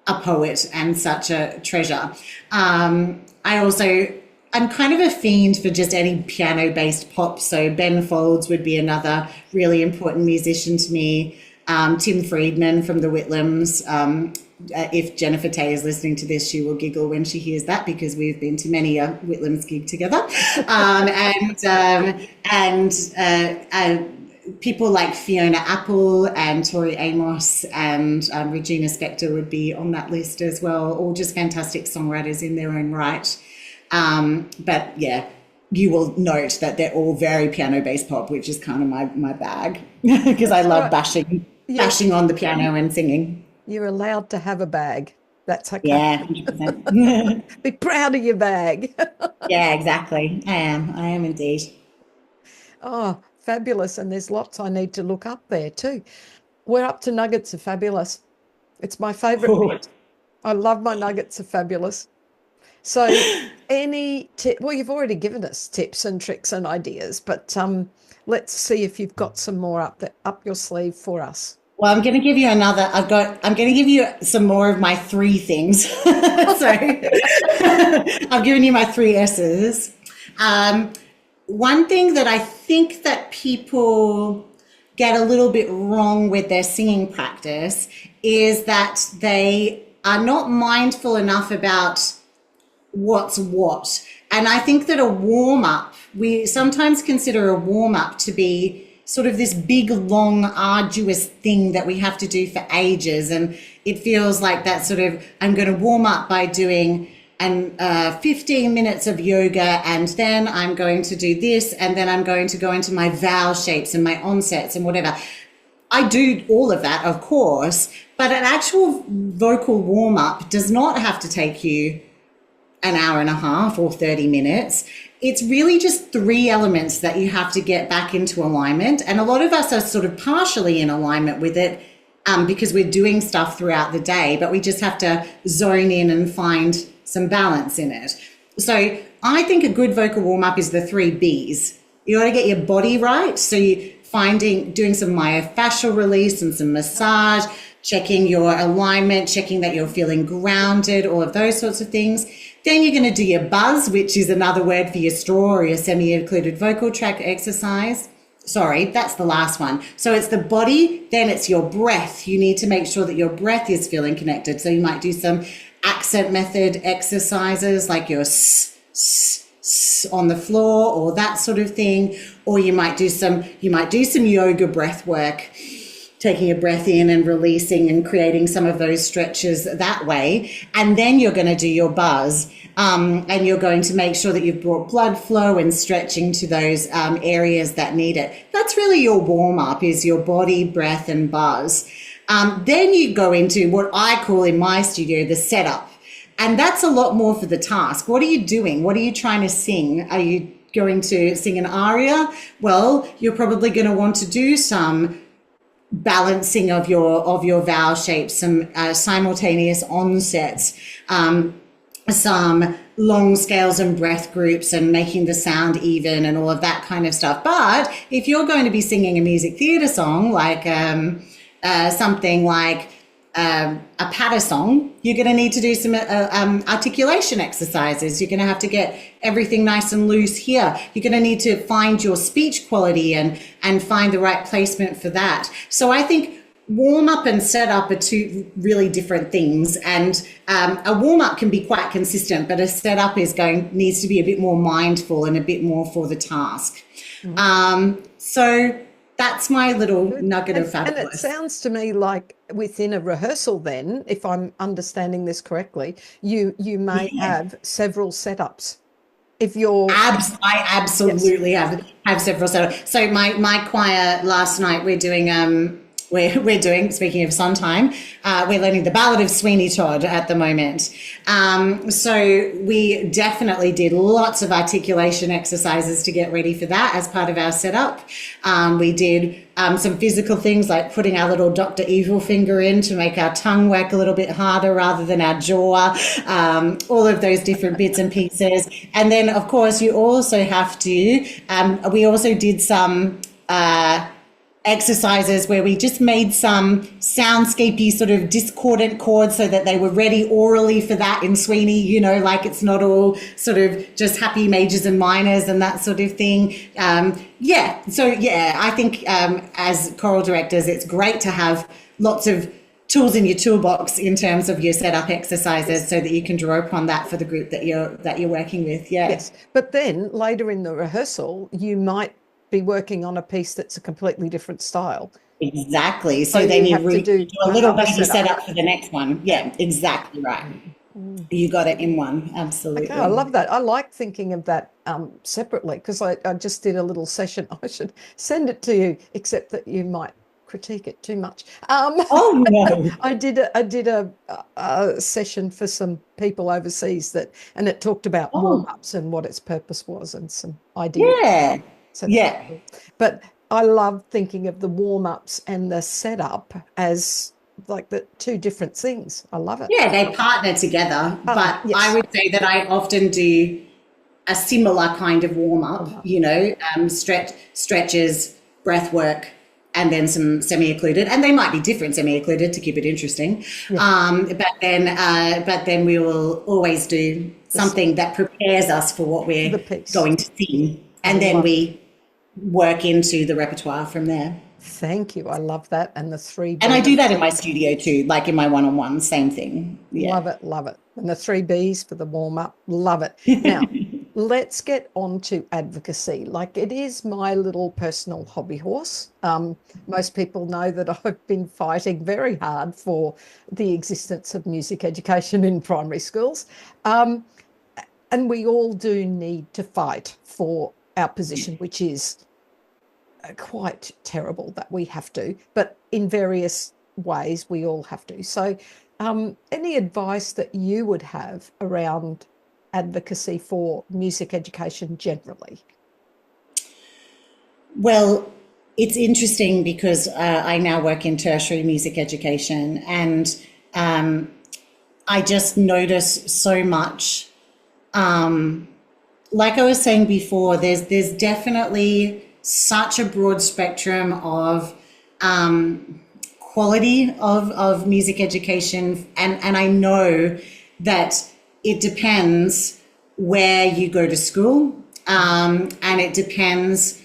a poet and such a treasure. I'm kind of a fiend for just any piano-based pop. So Ben Folds would be another really important musician to me. Tim Friedman from the Whitlams. If Jennifer Tay is listening to this, she will giggle when she hears that, because we've been to many a Whitlams gig together. People like Fiona Apple and Tori Amos and Regina Spektor would be on that list as well, all just fantastic songwriters in their own right. But yeah, you will note that they're all very piano-based pop, which is kind of my bag, because I love bashing on the piano and singing. You're allowed to have a bag. That's okay. Yeah, 100%. Be proud of your bag. Yeah, exactly. I am indeed. Oh, fabulous. And there's lots I need to look up there too. We're up to Nuggets of Fabulous. It's my favourite bit. I love my Nuggets of Fabulous. So any tip? Well, you've already given us tips and tricks and ideas, but let's see if you've got some more up your sleeve for us. Well, I'm going to give you another. I'm going to give you some more of my three things. So I've given you my three S's. One thing that I think that people get a little bit wrong with their singing practice is that they are not mindful enough about what's what. And I think that a warm-up, we sometimes consider a warm-up to be sort of this big, long, arduous thing that we have to do for ages. And it feels like that sort of, I'm going to warm up by doing 15 minutes of yoga, and then I'm going to do this, and then I'm going to go into my vowel shapes and my onsets and whatever. I do all of that, of course, but an actual vocal warm-up does not have to take you an hour and a half or 30 minutes. It's really just 3 elements that you have to get back into alignment. And a lot of us are sort of partially in alignment with it because we're doing stuff throughout the day, but we just have to zone in and find some balance in it. So I think a good vocal warm-up is the 3 Bs. You got to get your body right. So you doing some myofascial release and some massage, checking your alignment, checking that you're feeling grounded, all of those sorts of things. Then you're going to do your buzz, which is another word for your straw or your semi-occluded vocal tract exercise. Sorry, that's the last one. So it's the body, then it's your breath. You need to make sure that your breath is feeling connected. So you might do some accent method exercises like your on the floor or that sort of thing, or you might do some yoga breath work, taking a breath in and releasing and creating some of those stretches that way. And then you're going to do your buzz, and you're going to make sure that you've brought blood flow and stretching to those areas that need it. That's really your warm up, is your body, breath and buzz. Then you go into what I call in my studio the setup. And that's a lot more for the task. What are you doing? What are you trying to sing? Are you going to sing an aria? Well, you're probably going to want to do some balancing of your vowel shapes, some simultaneous onsets, some long scales and breath groups and making the sound even and all of that kind of stuff. But if you're going to be singing a music theatre song, like something like a patter song, you're going to need to do some articulation exercises. You're going to have to get everything nice and loose here. You're going to need to find your speech quality and find the right placement for that. So I think warm up and set up are 2 really different things. And a warm up can be quite consistent, but a set up needs to be a bit more mindful and a bit more for the task. So that's my little nugget of fabulous. And it sounds to me like within a rehearsal then, if I'm understanding this correctly, you may have several setups. If you're... I absolutely have several setups. So my choir last night, we're doing... We're doing, speaking of Sondheim, we're learning the Ballad of Sweeney Todd at the moment. So we definitely did lots of articulation exercises to get ready for that as part of our setup. We did some physical things like putting our little Dr. Evil finger in to make our tongue work a little bit harder rather than our jaw, all of those different bits and pieces. And then, of course, you also have to, we also did some... exercises where we just made some soundscapey sort of discordant chords so that they were ready orally for that in Sweeney, like it's not all sort of just happy majors and minors and that sort of thing. I think as choral directors, it's great to have lots of tools in your toolbox in terms of your setup exercises so that you can draw upon that for the group that you're working with. Yes, but then later in the rehearsal, you might be working on a piece that's a completely different style. Exactly. So then you do a little bit of a setup for the next one. Yeah, exactly right. You got it in one. Absolutely. Okay, I love that. I like thinking of that separately because I just did a little session. I should send it to you, except that you might critique it too much. Oh no! I did a session for some people overseas and it talked about warm-ups and what its purpose was and some ideas. Yeah. So cool. But I love thinking of the warm-ups and the setup as like the 2 different things. I love it. Yeah, they partner together. But yes. I would say that I often do a similar kind of warm-up, stretches, breath work, and then some semi-occluded. And they might be different semi-occluded to keep it interesting. Yeah. But then we will always do something that prepares us for what we're going to sing. And then we work into the repertoire from there. Thank you. I love that. And the 3 Bs. And I do that in my studio too, like in my one-on-one, same thing. Yeah. Love it. And the 3 Bs for the warm-up, love it. Now, let's get on to advocacy. Like it is my little personal hobby horse. Most people know that I've been fighting very hard for the existence of music education in primary schools. And we all do need to fight for our position, which is quite terrible that we have to, but in various ways we all have to. So any advice that you would have around advocacy for music education generally? Well, it's interesting because I now work in tertiary music education, and I just notice so much. Like I was saying before, there's definitely such a broad spectrum of quality of music education, and I know that it depends where you go to school, and it depends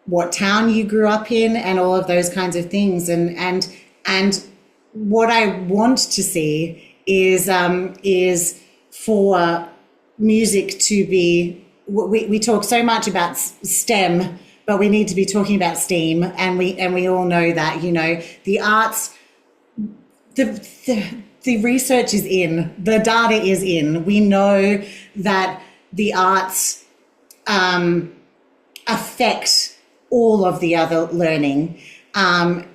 what town you grew up in, and all of those kinds of things. And what I want to see is for music to be. We talk so much about STEM, but we need to be talking about STEAM, and we all know that, you know, the arts. The research is in, the data is in. We know that the arts affect all of the other learning.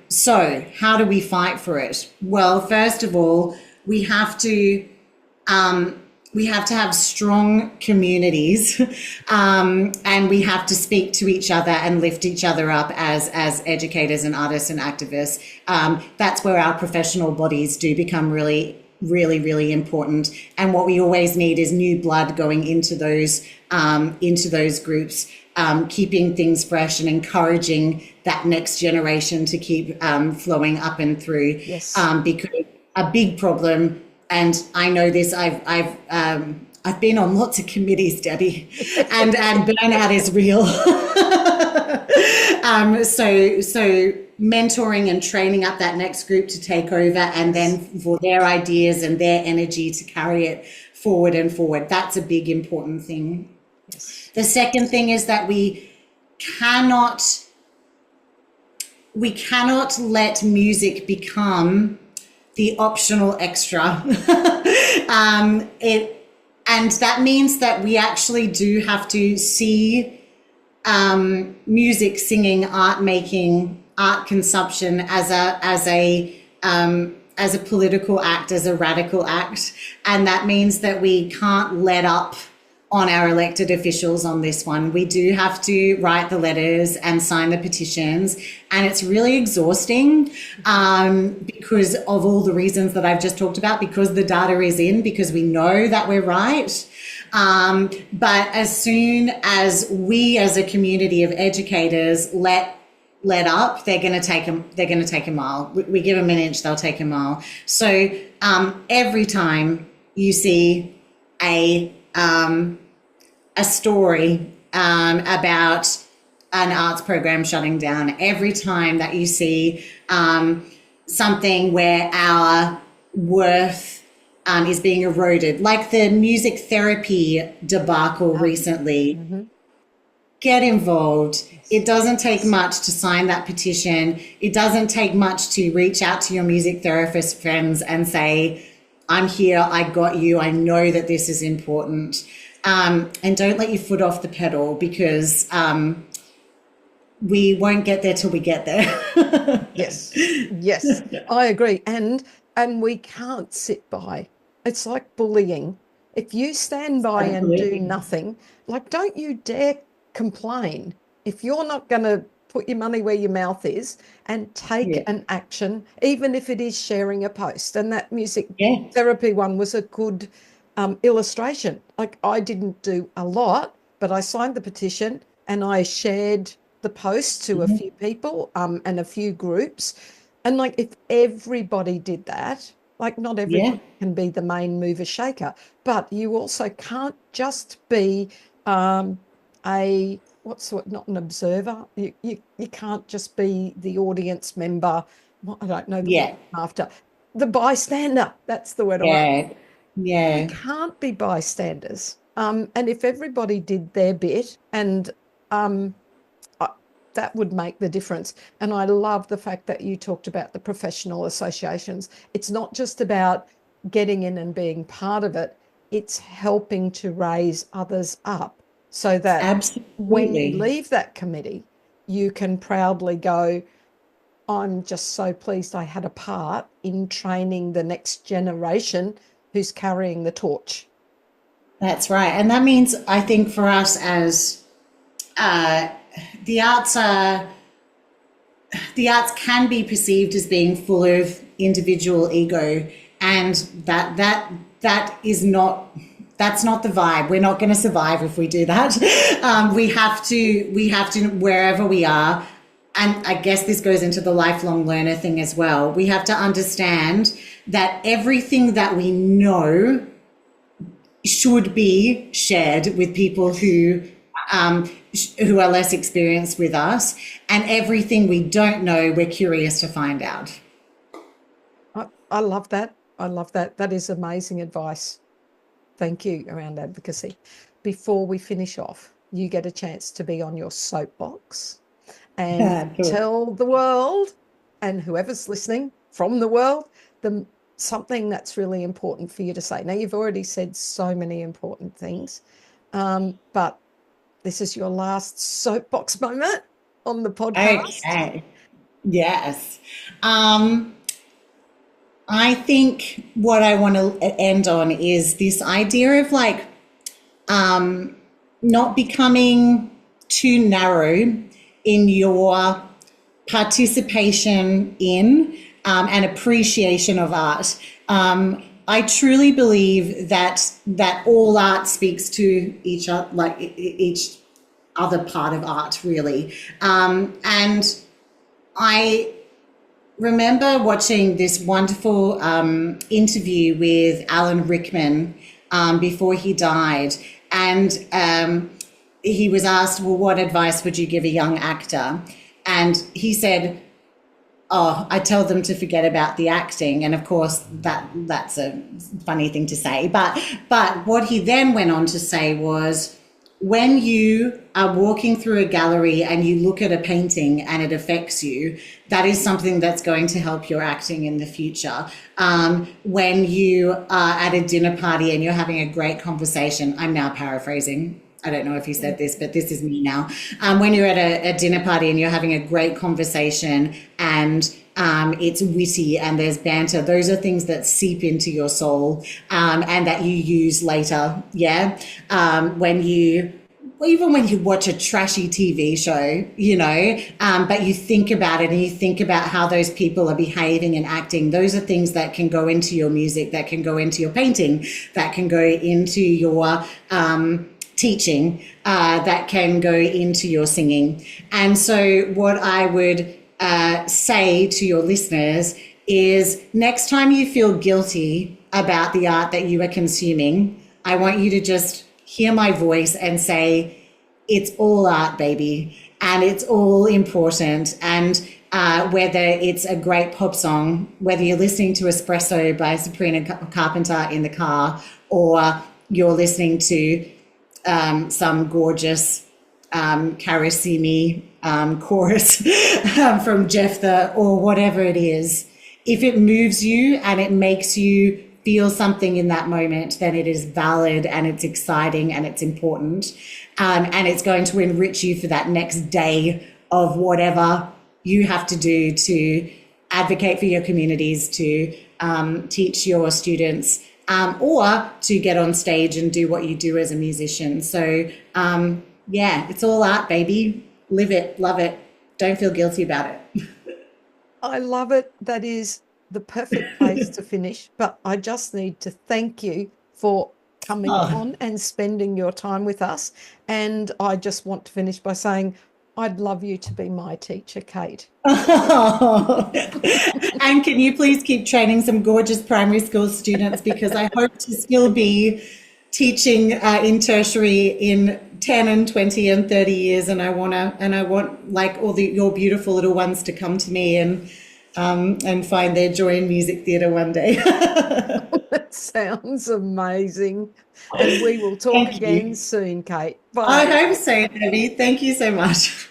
So how do we fight for it? Well, first of all, we have to have strong communities, and we have to speak to each other and lift each other up as educators and artists and activists. That's where our professional bodies do become really, really, really important. And what we always need is new blood going into those groups, keeping things fresh and encouraging that next generation to keep flowing up and through. Yes. Because a big problem, and I know this, I've been on lots of committees, Debbie, and burnout is real. So mentoring and training up that next group to take over, and then for their ideas and their energy to carry it forward and forward. That's a big important thing. Yes. The second thing is that we cannot let music become the optional extra. And that means that we actually do have to see music, singing, art making, art consumption as a political act, as a radical act. And that means that we can't let up on our elected officials on this one. We do have to write the letters and sign the petitions, and it's really exhausting because of all the reasons that I've just talked about, because the data is in, because we know that we're right. But as soon as we as a community of educators let up, they're going to take a mile. We give them an inch, they'll take a mile. So every time you see a story about an arts program shutting down, every time that you see something where our worth is being eroded, like the music therapy debacle recently, get involved. It doesn't take much to sign that petition. It doesn't take much to reach out to your music therapist friends and say, I'm here, I got you, I know that this is important. And don't let your foot off the pedal, because we won't get there till we get there. Yes, I agree. And we can't sit by. It's like bullying. If you stand by and do nothing, like, don't you dare complain. If you're not going to put your money where your mouth is and take an action, even if it is sharing a post. And that music therapy one was a good illustration. Like, I didn't do a lot, but I signed the petition and I shared the post to a few people and a few groups. And like, if everybody did that, like, not everybody can be the main mover shaker, but you also can't just be not an observer. You can't just be the audience member. I don't know the word after. The bystander, that's the word I want. You can't be bystanders. And if everybody did their bit, and that would make the difference. And I love the fact that you talked about the professional associations. It's not just about getting in and being part of it. It's helping to raise others up so that when you leave that committee, you can proudly go, I'm just so pleased I had a part in training the next generation who's carrying the torch. That's right. And that means, I think, for us as uh, the arts are, the arts can be perceived as being full of individual ego, and that is not, that's not the vibe. We're not going to survive if we do that. We have to wherever we are, and I guess this goes into the lifelong learner thing as well. We have to understand that everything that we know should be shared with people who are less experienced with us, and everything we don't know, we're curious to find out. I love that. I love that. That is amazing advice. Thank you around advocacy. Before we finish off, you get a chance to be on your soapbox and Cool. tell the world and whoever's listening from the world something that's really important for you to say. Now, you've already said so many important things, but this is your last soapbox moment on the podcast. Okay. Yes. I think what I want to end on is this idea of like not becoming too narrow in your participation in and appreciation of art. I truly believe that all art speaks to each other, like each other part of art, really. And I remember watching this wonderful interview with Alan Rickman before he died, and he was asked, well, what advice would you give a young actor? And he said, oh, I tell them to forget about the acting. And of course, that's a funny thing to say. But what he then went on to say was, when you are walking through a gallery and you look at a painting and it affects you, that is something that's going to help your acting in the future. When you are at a dinner party and you're having a great conversation, I'm now paraphrasing, I don't know if he said this, but this is me now. When you're at a dinner party and you're having a great conversation and it's witty and there's banter, those are things that seep into your soul and that you use later. Yeah. Even when you watch a trashy TV show, but you think about it and you think about how those people are behaving and acting, those are things that can go into your music, that can go into your painting, that can go into your teaching, that can go into your singing. And so what I would say to your listeners is, next time you feel guilty about the art that you are consuming, I want you to just hear my voice and say, it's all art, baby, and it's all important. And whether it's a great pop song, whether you're listening to Espresso by Sabrina Carpenter in the car, or you're listening to some gorgeous Karasimi chorus from Jephthah, or whatever it is, if it moves you and it makes you feel something in that moment, then it is valid and it's exciting and it's important, and it's going to enrich you for that next day of whatever you have to do to advocate for your communities, to teach your students, or to get on stage and do what you do as a musician. So it's all art, baby. Live it, love it. Don't feel guilty about it. I love it. That is the perfect place to finish. But I just need to thank you for coming on and spending your time with us. And I just want to finish by saying, I'd love you to be my teacher, Kate. Oh. And can you please keep training some gorgeous primary school students, because I hope to still be teaching in tertiary in 10 and 20 and 30 years, and I want like all your beautiful little ones to come to me and find their joy in music theatre one day. That sounds amazing. And we will talk again soon, Kate. Bye. I hope so, Debbie. Thank you so much.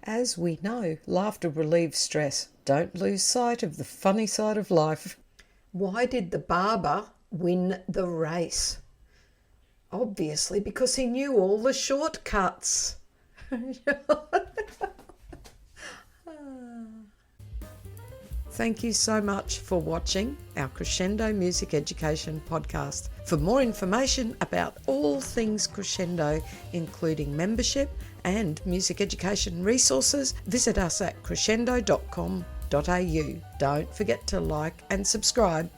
As we know, laughter relieves stress. Don't lose sight of the funny side of life. Why did the barber win the race? Obviously, because he knew all the shortcuts. thank you so much for watching our Crescendo Music Education podcast. For more information about all things crescendo, including membership and music education resources, visit us at crescendo.com.au. Don't forget to like and subscribe.